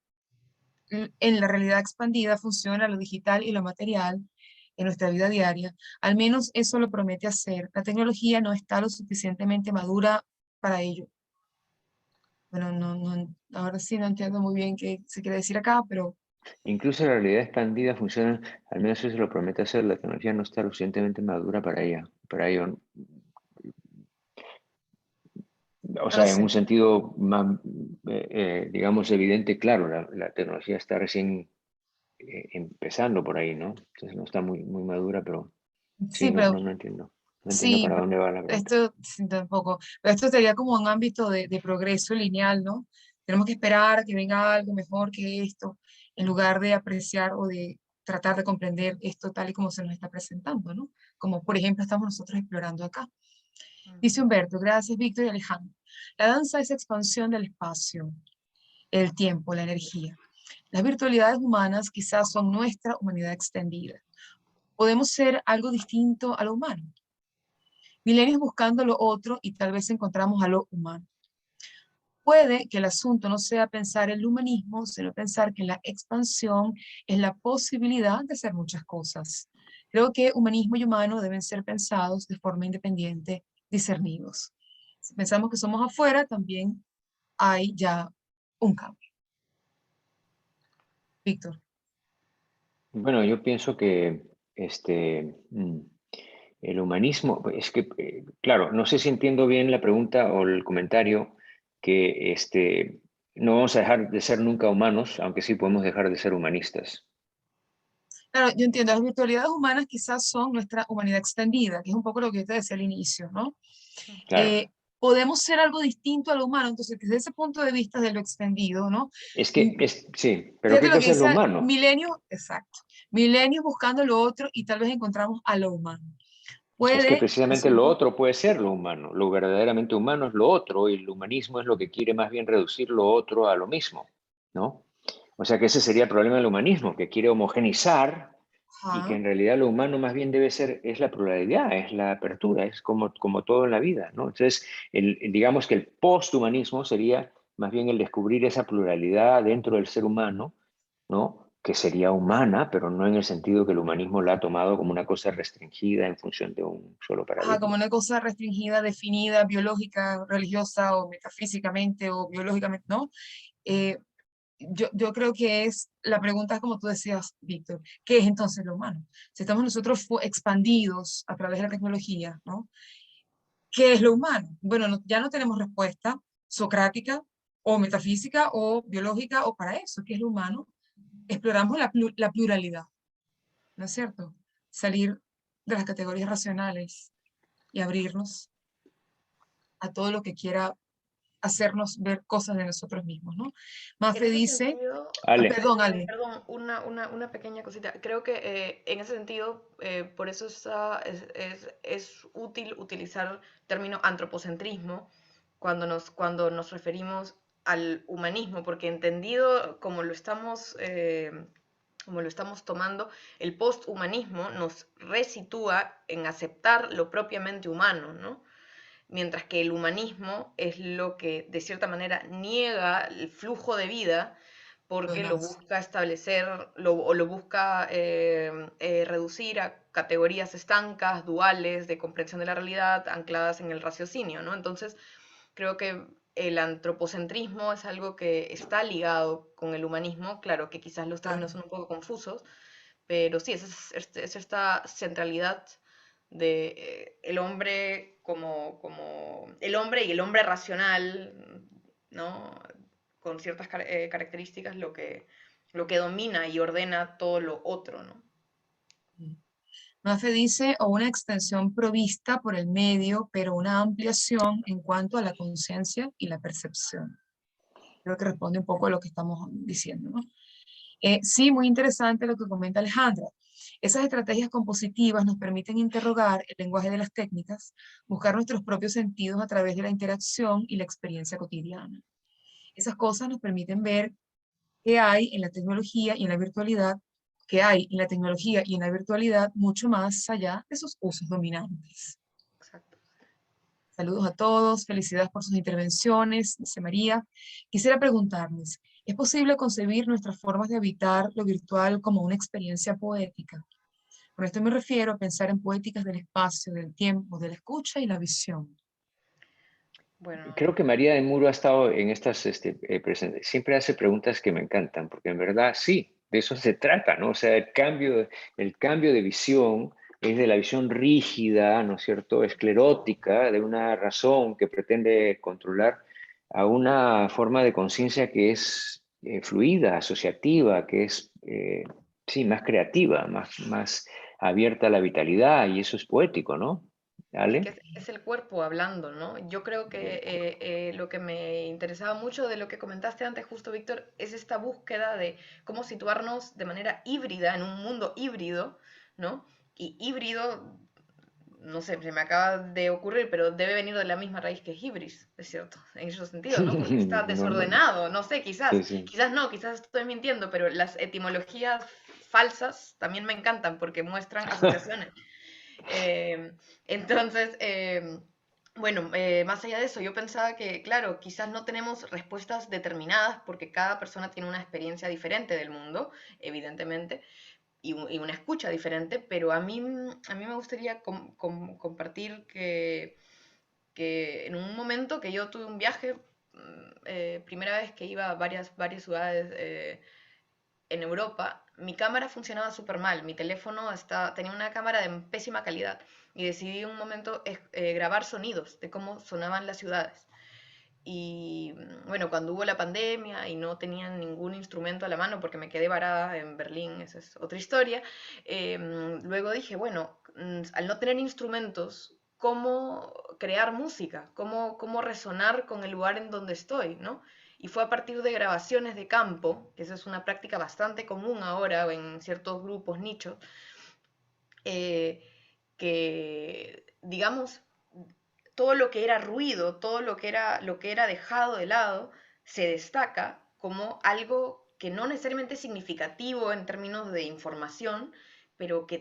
en la realidad expandida funciona lo digital y lo material en nuestra vida diaria. Al menos eso lo promete hacer. La tecnología no está lo suficientemente madura para ello. Bueno, ahora sí no entiendo muy bien qué se quiere decir acá, pero Incluso la realidad expandida funciona, al menos eso se lo promete hacer, la tecnología no está lo suficientemente madura para ella. Para ello, o no lo sea, en sé. un sentido más, digamos, evidente, claro, la tecnología está recién empezando por ahí, ¿no? Entonces no está muy madura, pero sí, Sí, pero no entiendo. No entiendo sí, para pero dónde va la pregunta. esto sí, tampoco. Pero esto sería como un ámbito de progreso lineal, ¿no? Tenemos que esperar a que venga algo mejor que esto, en lugar de apreciar o de tratar de comprender esto tal y como se nos está presentando, ¿no? Como por ejemplo estamos nosotros explorando acá. Dice Ujú. Humberto, gracias Víctor y Alejandro. La danza es expansión del espacio, el tiempo, la energía. Las virtualidades humanas quizás son nuestra humanidad extendida. Podemos ser algo distinto a lo humano. Milenios buscando lo otro y tal vez encontramos a lo humano. Puede que el asunto no sea pensar el humanismo, sino pensar que la expansión es la posibilidad de hacer muchas cosas. Creo que humanismo y humano deben ser pensados de forma independiente, discernidos. Si pensamos que somos afuera, también hay ya un cambio. Víctor. Bueno, yo pienso que el humanismo, es que, claro, no sé si entiendo bien la pregunta o el comentario, que no vamos a dejar de ser nunca humanos, aunque sí podemos dejar de ser humanistas. Claro, yo entiendo, las virtualidades humanas quizás son nuestra humanidad extendida, que es un poco lo que yo te decía al inicio, ¿no? Claro, Eh, podemos ser algo distinto a lo humano, entonces desde ese punto de vista de lo extendido, ¿no? Mm, sí, pero fíjate ¿qué lo que cosa es lo dice humano? Milenio, exacto, Milenios buscando lo otro y tal vez encontramos a lo humano. Es que Puede que precisamente sea un lo poco, otro puede ser lo humano, lo verdaderamente humano es lo otro, y el humanismo es lo que quiere más bien reducir lo otro a lo mismo, ¿no? O sea que ese sería el problema del humanismo, que quiere homogenizar y que ajá, en realidad lo humano más bien debe ser, es la pluralidad, es la apertura, es como todo en la vida, ¿no? Entonces, digamos que el posthumanismo sería más bien el descubrir esa pluralidad dentro del ser humano, ¿no? Que sería humana, pero no en el sentido que el humanismo la ha tomado como una cosa restringida en función de un solo ajá, como paradigma. una cosa restringida, definida, biológica, religiosa o metafísicamente o biológicamente, ¿no? Eh, yo creo que es, la pregunta es como tú decías, Víctor, ¿qué es entonces lo humano? Si estamos nosotros expandidos a través de la tecnología, ¿no? ¿Qué es lo humano? Bueno, ya no tenemos respuesta socrática o metafísica o biológica o para eso, ¿qué es lo humano? Exploramos la pluralidad, ¿no es cierto? Salir de las categorías racionales y abrirnos a todo lo que quiera hacernos ver cosas de nosotros mismos, ¿no? En Mafe ese dice, sentido, Ale, perdón, Ale, perdón, una pequeña cosita. Creo que en ese sentido, por eso es útil utilizar el término antropocentrismo cuando nos referimos al humanismo, porque entendido como lo estamos tomando, el posthumanismo nos resitúa en aceptar lo propiamente humano, ¿no? Mientras que el humanismo es lo que de cierta manera niega el flujo de vida lo porque lo demás. busca establecer o lo busca reducir a categorías estancas, duales, de comprensión de la realidad, ancladas en el raciocinio, ¿no? Entonces, creo que el antropocentrismo es algo que está ligado con el humanismo, claro que quizás los Claro. términos son un poco confusos, pero sí, es esta centralidad de el hombre como el hombre y el hombre racional, ¿no? Con ciertas características lo que domina y ordena todo lo otro, ¿no? Mafe dice, o una extensión provista por el medio, pero una ampliación en cuanto a la conciencia y la percepción. Creo que responde un poco a lo que estamos diciendo, ¿no? Sí, muy interesante lo que comenta Alejandra. Esas estrategias compositivas nos permiten interrogar el lenguaje de las técnicas, buscar nuestros propios sentidos a través de la interacción y la experiencia cotidiana. Esas cosas nos permiten ver qué hay en la tecnología y en la virtualidad, qué hay en la tecnología y en la virtualidad mucho más allá de sus usos dominantes. Exacto. Saludos a todos, felicidades por sus intervenciones, dice María. Quisiera preguntarles, ¿es posible concebir nuestras formas de habitar lo virtual como una experiencia poética? Con esto me refiero a pensar en poéticas del espacio, del tiempo, de la escucha y la visión. Bueno, Creo que María de Muro ha estado en estas, siempre hace preguntas que me encantan, porque en verdad sí, de eso se trata, ¿no? O sea, el cambio de visión es de la visión rígida, ¿no es cierto?, esclerótica, de una razón que pretende controlar, a una forma de conciencia que es fluida, asociativa, que es, sí, más creativa, más abierta a la vitalidad, y eso es poético, ¿no? sí, ¿Ale? que es el cuerpo hablando, ¿no? Yo creo que lo que me interesaba mucho de lo que comentaste antes, justo Víctor, es esta búsqueda de cómo situarnos de manera híbrida, en un mundo híbrido, ¿no? Y híbrido, no sé, se me acaba de ocurrir, pero debe venir de la misma raíz que hibris, es cierto, en ese sentido, ¿no? Porque está No, no. desordenado, no sé, Sí, sí. quizás no, quizás estoy mintiendo, pero las etimologías falsas también me encantan porque muestran asociaciones. Eh, entonces, bueno, más allá de eso, yo pensaba que, claro, quizás no tenemos respuestas determinadas porque cada persona tiene una experiencia diferente del mundo, evidentemente, y una escucha diferente, pero a mí me gustaría compartir que en un momento que yo tuve un viaje, primera vez que iba a varias ciudades en Europa, mi cámara funcionaba súper mal, mi teléfono tenía una cámara de pésima calidad y decidí un momento grabar sonidos de cómo sonaban las ciudades. Y bueno, cuando hubo la pandemia y no tenían ningún instrumento a la mano porque me quedé varada en Berlín, esa es otra historia, luego dije, bueno, al no tener instrumentos, ¿cómo crear música? ¿Cómo resonar con el lugar en donde estoy? ¿No? Y fue a partir de grabaciones de campo, que esa es una práctica bastante común ahora en ciertos grupos nichos, eh, que, digamos, todo lo que era ruido, todo lo que era dejado de lado, se destaca como algo que no necesariamente es significativo en términos de información, pero que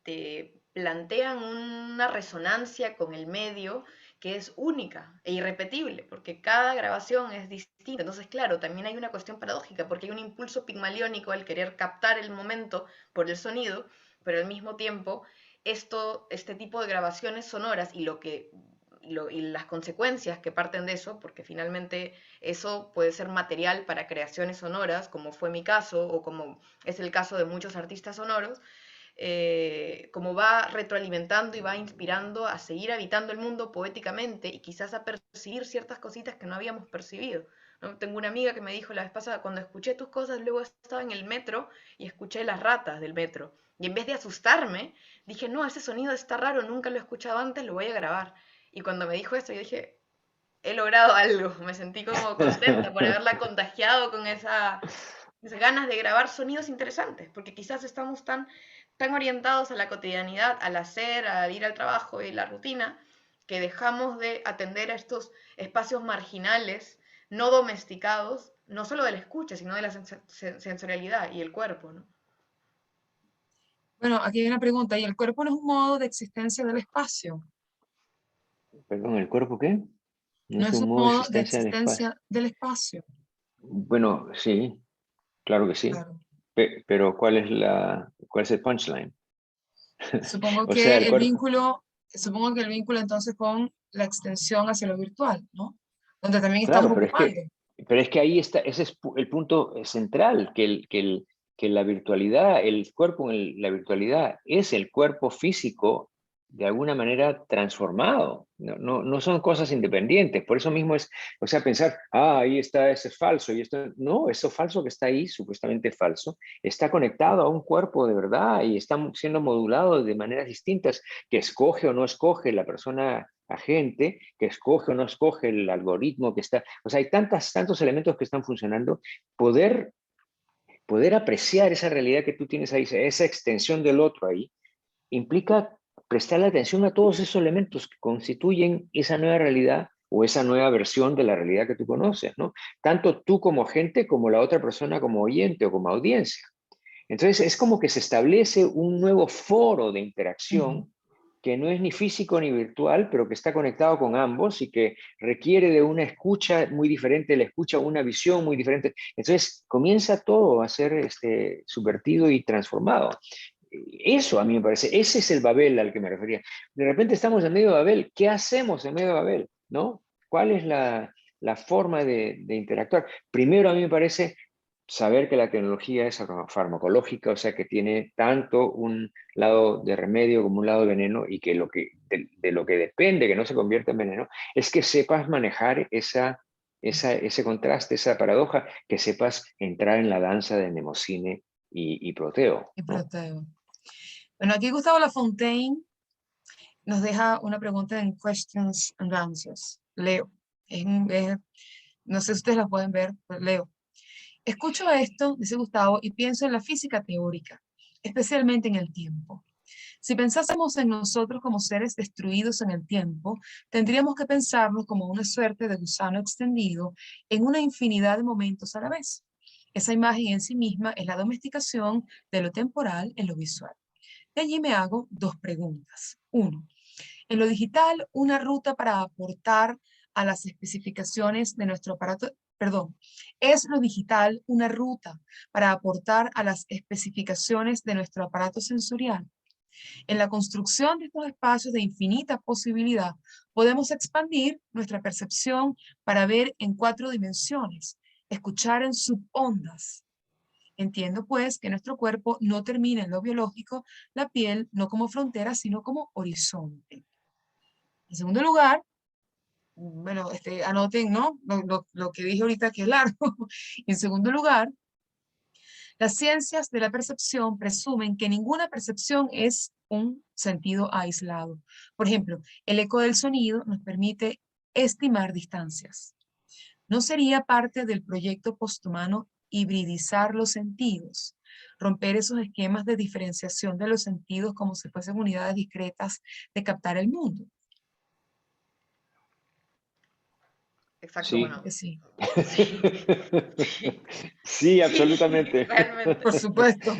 te plantean una resonancia con el medio que es única e irrepetible, porque cada grabación es distinta. Entonces, claro, también hay una cuestión paradójica, porque hay un impulso pigmaliónico al querer captar el momento por el sonido, pero al mismo tiempo este tipo de grabaciones sonoras y las consecuencias que parten de eso, porque finalmente eso puede ser material para creaciones sonoras, como fue mi caso, o como es el caso de muchos artistas sonoros, como va retroalimentando y va inspirando a seguir habitando el mundo poéticamente y quizás a percibir ciertas cositas que no habíamos percibido. ¿No? Tengo una amiga que me dijo la vez pasada, cuando escuché tus cosas, luego estaba en el metro y escuché las ratas del metro. Y en vez de asustarme, dije, no, ese sonido está raro, nunca lo he escuchado antes, lo voy a grabar. Y cuando me dijo eso, yo dije, he logrado algo. Me sentí como contenta por haberla contagiado con esas ganas de grabar sonidos interesantes, porque quizás estamos tan orientados a la cotidianidad, al hacer, al ir al trabajo y la rutina, que dejamos de atender a estos espacios marginales, no domesticados, no solo de la escucha, sino de la sensorialidad y el cuerpo, ¿no? Bueno, aquí hay una pregunta. ¿Y el cuerpo no es un modo de existencia del espacio? Perdón, ¿el cuerpo qué? No ¿No es es un un modo de modo de existencia del espacio. existencia del espacio? Bueno, sí, claro que sí. Claro. Pero ¿cuál es el punchline? Supongo O sea, que el el cuerpo. vínculo, supongo que el vínculo entonces con la extensión hacia lo virtual, ¿no? Donde también estamos Claro, ocupando. pero es que ahí está, ese es el punto central, que la virtualidad, el cuerpo en la virtualidad es el cuerpo físico de alguna manera transformado. No son cosas independientes. Por eso mismo es, o sea, pensar, ahí está ese falso y esto, no, eso falso que está ahí, supuestamente falso, está conectado a un cuerpo de verdad y está siendo modulado de maneras distintas, que escoge o no escoge la persona agente, que escoge o no escoge el algoritmo que está, o sea, hay tantos elementos que están funcionando, poder, poder apreciar esa realidad que tú tienes ahí, esa extensión del otro ahí, implica prestarle atención a todos esos elementos que constituyen esa nueva realidad o esa nueva versión de la realidad que tú conoces, ¿no? Tanto tú como agente, como la otra persona como oyente o como audiencia. Entonces es como que se establece un nuevo foro de Ujú. interacción que no es ni físico ni virtual, pero que está conectado con ambos y que requiere de una escucha muy diferente, la escucha una visión muy diferente. Entonces comienza todo a ser subvertido y transformado. Eso a mí me parece, ese es el Babel al que me refería. De repente estamos en medio de Babel, ¿qué hacemos en medio de Babel? ¿No? ¿Cuál es la forma de interactuar? Primero, a mí me parece saber que la tecnología es farmacológica, o sea, que tiene tanto un lado de remedio como un lado de veneno, y que, de lo que depende que no se convierta en veneno es que sepas manejar ese contraste, esa paradoja, que sepas entrar en la danza de Mnemosine y Proteo, Y ¿no? Proteo. Bueno, aquí Gustavo Lafontaine nos deja una pregunta en Questions and Answers. Leo. No sé si ustedes la pueden ver, pero leo. Escucho esto, dice Gustavo, y pienso en la física teórica, especialmente en el tiempo. Si pensásemos en nosotros como seres destruidos en el tiempo, tendríamos que pensarnos como una suerte de gusano extendido en una infinidad de momentos a la vez. Esa imagen en sí misma es la domesticación de lo temporal en lo visual. De allí me hago dos preguntas. Uno, en lo digital, una ruta para aportar a las especificaciones de nuestro aparato, perdón, es lo digital una ruta para aportar a las especificaciones de nuestro aparato sensorial. En la construcción de estos espacios de infinita posibilidad, podemos expandir nuestra percepción para ver en 4 dimensiones, escuchar en subondas. Entiendo, pues, que nuestro cuerpo no termina en lo biológico, la piel no como frontera, sino como horizonte. En segundo lugar, bueno, anoten, ¿no? Lo que dije ahorita que es largo. En segundo lugar, las ciencias de la percepción presumen que ninguna percepción es un sentido aislado. Por ejemplo, el eco del sonido nos permite estimar distancias. ¿No sería parte del proyecto posthumano hibridizar los sentidos? Romper esos esquemas de diferenciación de los sentidos como si fuesen unidades discretas de captar el mundo. Exacto, Sí. bueno, Que sí, sí, sí, Sí, sí, absolutamente. por realmente. supuesto.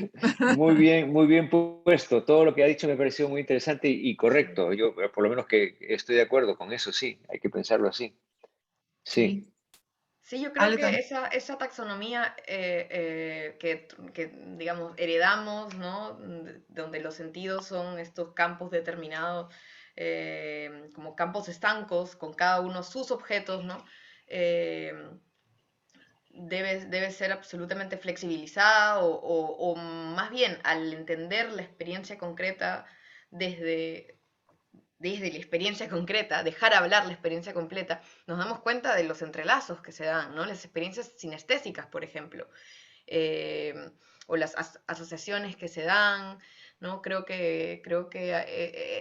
Muy bien puesto. Todo lo que ha dicho me ha parecido muy interesante y correcto. Yo, por lo menos, que estoy de acuerdo con eso, sí. Hay que pensarlo así. Sí, Sí, Sí, yo creo Ale que también. esa taxonomía que, digamos, heredamos, ¿no? Donde los sentidos son estos campos determinados, como campos estancos, con cada uno sus objetos, ¿no? Eh, debe ser absolutamente flexibilizada o más bien al entender la experiencia concreta desde la experiencia concreta, dejar hablar la experiencia completa, nos damos cuenta de los entrelazos que se dan, ¿no? Las experiencias sinestésicas, por ejemplo, eh, o las asociaciones que se dan, ¿no? Creo que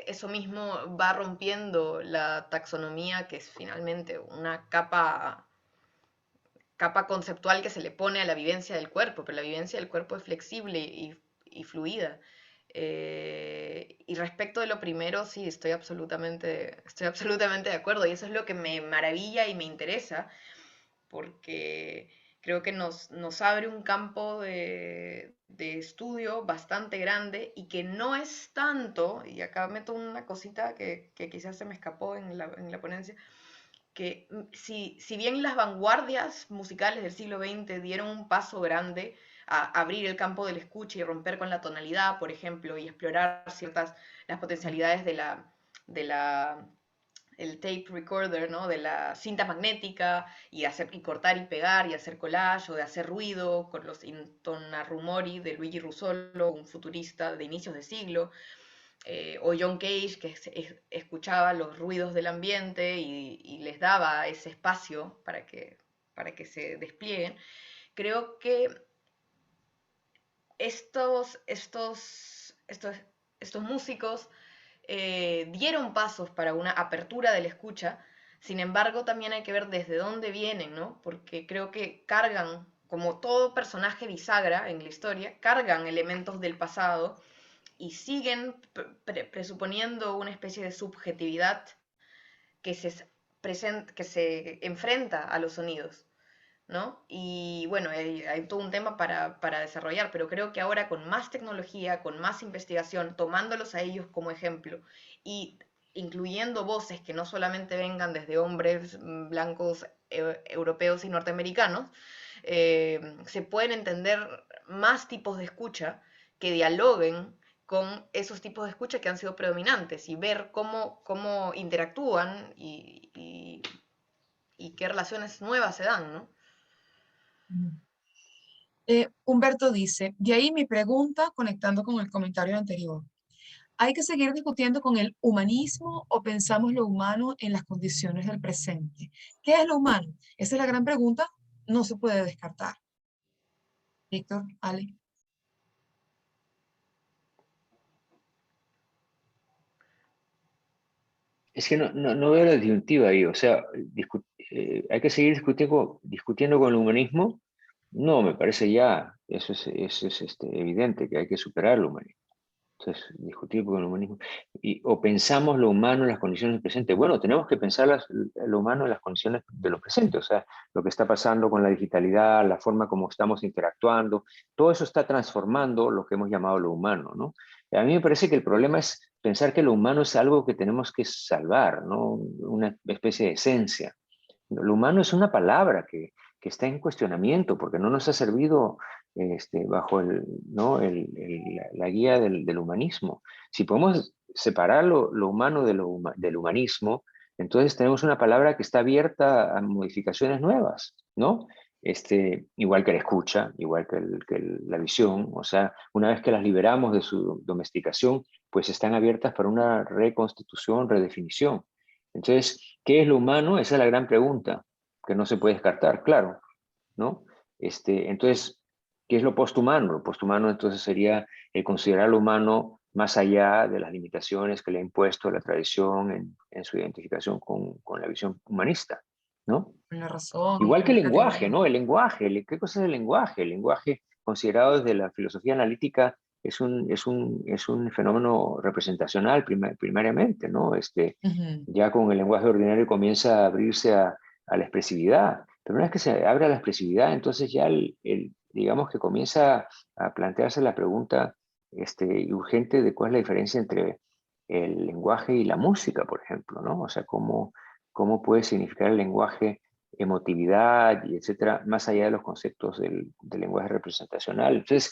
eso mismo va rompiendo la taxonomía, que es finalmente una capa conceptual que se le pone a la vivencia del cuerpo, pero la vivencia del cuerpo es flexible y fluida. Y respecto de lo primero, sí, estoy absolutamente de acuerdo, y eso es lo que me maravilla y me interesa, porque creo que nos abre un campo de estudio bastante grande y que no es tanto, y acá meto una cosita que quizás se me escapó en la ponencia, que si bien las vanguardias musicales del siglo XX dieron un paso grande a abrir el campo del escucha y romper con la tonalidad, por ejemplo, y explorar las potencialidades de la el tape recorder, ¿no? De la cinta magnética y cortar y pegar y hacer collage o de hacer ruido con los intonarumori de Luigi Russolo, un futurista de inicios de siglo, o John Cage, que escuchaba los ruidos del ambiente y les daba ese espacio para que se desplieguen. Creo que estos músicos dieron pasos para una apertura de la escucha. Sin embargo, también hay que ver desde dónde vienen, ¿no? Porque creo que cargan, como todo personaje bisagra en la historia, cargan elementos del pasado y siguen presuponiendo una especie de subjetividad que que se enfrenta a los sonidos, ¿no? Y bueno, hay todo un tema para desarrollar, pero creo que ahora con más tecnología, con más investigación, tomándolos a ellos como ejemplo y incluyendo voces que no solamente vengan desde hombres blancos, europeos y norteamericanos, se pueden entender más tipos de escucha que dialoguen con esos tipos de escucha que han sido predominantes y ver cómo interactúan y qué relaciones nuevas se dan, ¿no? Humberto dice, de ahí mi pregunta conectando con el comentario anterior. ¿Hay que seguir discutiendo con el humanismo o pensamos lo humano en las condiciones del presente? ¿Qué es lo humano? Esa es la gran pregunta, no se puede descartar. Víctor, Ale. Es que no veo la disyuntiva ahí, o sea, hay que seguir discutiendo con el humanismo. No, me parece ya, eso es evidente que hay que superar el humanismo. Entonces, discutir con el humanismo. O pensamos lo humano en las condiciones del presente. Bueno, tenemos que pensar lo humano en las condiciones de lo presente, o sea, lo que está pasando con la digitalidad, la forma como estamos interactuando, todo eso está transformando lo que hemos llamado lo humano, ¿no? A mí me parece que el problema es pensar que lo humano es algo que tenemos que salvar, ¿no? Una especie de esencia. Lo humano es una palabra que está en cuestionamiento porque no nos ha servido bajo ¿no? La guía del humanismo. Si podemos separar lo humano del humanismo, entonces tenemos una palabra que está abierta a modificaciones nuevas, ¿no? Igual que la escucha, igual que la visión, o sea, una vez que las liberamos de su domesticación, pues están abiertas para una reconstitución, redefinición. Entonces, ¿qué es lo humano? Esa es la gran pregunta que no se puede descartar, claro, ¿no? Entonces, ¿qué es lo posthumano? Lo posthumano entonces sería el considerar lo humano más allá de las limitaciones que le ha impuesto la tradición en su identificación con la visión humanista, ¿no? Con la razón y Igual que con el la lenguaje, categoría. ¿no? El lenguaje, ¿qué cosa es el lenguaje? El lenguaje, considerado desde la filosofía analítica, es un fenómeno representacional primariamente, ¿no? Ujú. Ya con el lenguaje ordinario comienza a abrirse a la expresividad. Pero una vez que se abre a la expresividad, entonces ya digamos que comienza a plantearse la pregunta urgente de cuál es la diferencia entre el lenguaje y la música, por ejemplo, ¿no? O sea, cómo puede significar el lenguaje emotividad y etcétera, más allá de los conceptos del lenguaje representacional. Entonces,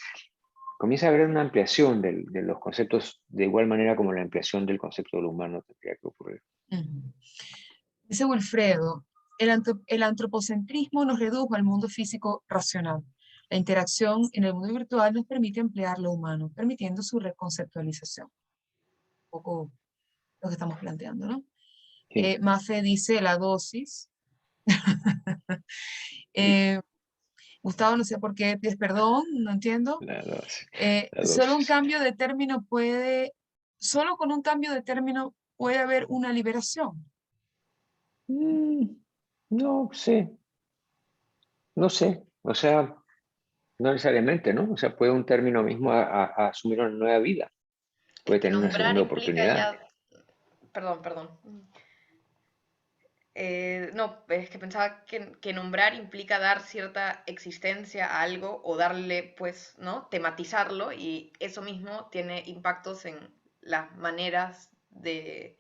comienza a haber una ampliación de los conceptos de igual manera como la ampliación del concepto de lo humano tendría que ocurrir. Ujú. Dice Wilfredo, el antropocentrismo nos redujo al mundo físico racional. La interacción en el mundo virtual nos permite emplear lo humano, permitiendo su reconceptualización. Un poco lo que estamos planteando, ¿no? Sí, Mafe dice la dosis. Eh, Gustavo, no sé por qué pides perdón, no entiendo. la dosis. La Solo un dosis. cambio de término solo con un cambio de término puede haber una liberación. No sé, no sé. O sea, no necesariamente, ¿no? O sea, puede un término mismo a asumir una nueva vida. Es Puede que tener una nombrar segunda implica oportunidad. ya... Perdón. No, es que pensaba que nombrar implica dar cierta existencia a algo o darle, pues, ¿no? Tematizarlo y eso mismo tiene impactos en las maneras de,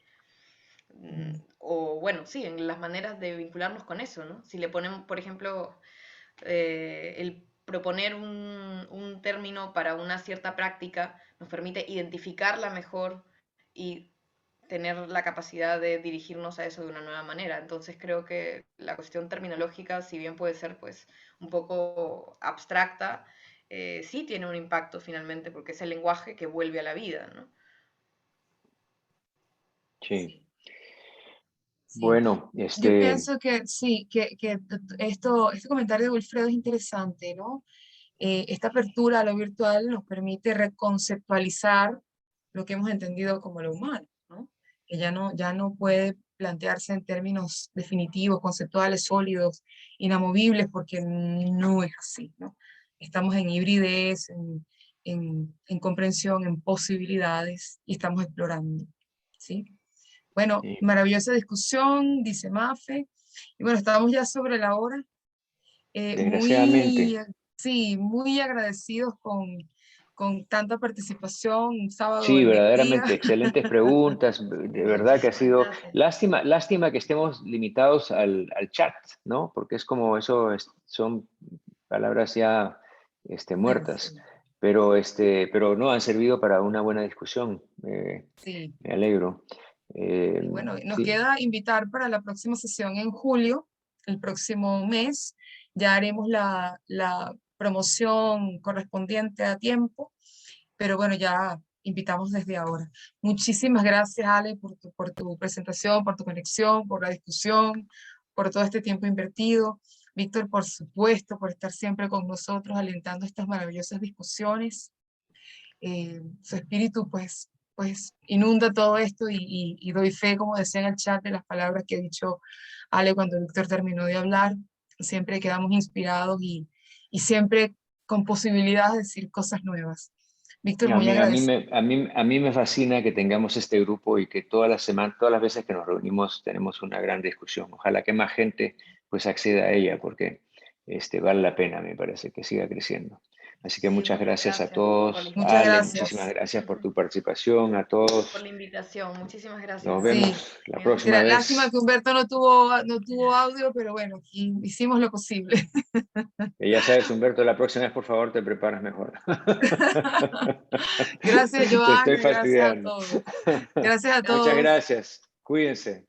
o bueno, sí, en las maneras de vincularnos con eso, ¿no? Si le ponemos, por ejemplo, el proponer un término para una cierta práctica nos permite identificarla mejor y tener la capacidad de dirigirnos a eso de una nueva manera. Entonces creo que la cuestión terminológica, si bien puede ser pues un poco abstracta, sí tiene un impacto finalmente porque es el lenguaje que vuelve a la vida, ¿no? Sí. Sí, Bueno, yo pienso que sí, que este comentario de Wilfredo es interesante, ¿no? Esta apertura a lo virtual nos permite reconceptualizar lo que hemos entendido como lo humano, ¿no? Que ya no puede plantearse en términos definitivos, conceptuales, sólidos, inamovibles, porque no es así, ¿no? Estamos en hibridez, en comprensión, en posibilidades y estamos explorando, ¿sí? Bueno, sí, maravillosa discusión, dice Mafe. Y bueno, estamos ya sobre la hora. Muy, desgraciadamente. sí, muy agradecidos con tanta participación, un sábado Sí, de mediodía. verdaderamente, excelentes preguntas. De verdad que ha Muchísimas sido gracias. lástima que estemos limitados al chat, ¿no? Porque es como eso, son palabras ya Bueno, muertas. sí, Pero no han servido para una buena discusión. sí. Me alegro. Y bueno, nos Sí, queda invitar para la próxima sesión en julio el próximo mes. Ya haremos la promoción correspondiente a tiempo, pero bueno, ya invitamos desde ahora. Muchísimas gracias, Ale, por tu presentación, por tu conexión, por la discusión, por todo este tiempo invertido. Víctor, por supuesto, por estar siempre con nosotros, alentando estas maravillosas discusiones. Su espíritu, pues inunda todo esto y doy fe, como decía en el chat, de las palabras que ha dicho Ale cuando Víctor terminó de hablar. Siempre quedamos inspirados y siempre con posibilidades de decir cosas nuevas. Víctor, muy agradecido. A mí me fascina que tengamos este grupo y que todas las semanas, todas las veces que nos reunimos tenemos una gran discusión. Ojalá que más gente pues acceda a ella porque vale la pena, me parece, que siga creciendo. Así que Sí, muchas gracias a todos. Muchas Ale, muchísimas gracias. gracias por tu participación, a todos. Por la invitación, muchísimas gracias. Nos Sí, vemos la próxima lástima vez. que Humberto no tuvo audio, pero bueno, aquí hicimos lo posible. Y ya sabes, Humberto, la próxima vez, por favor, te preparas mejor. Gracias, Te estoy Joana, gracias a fastidiando. todos. Gracias a Muchas todos. gracias. Cuídense.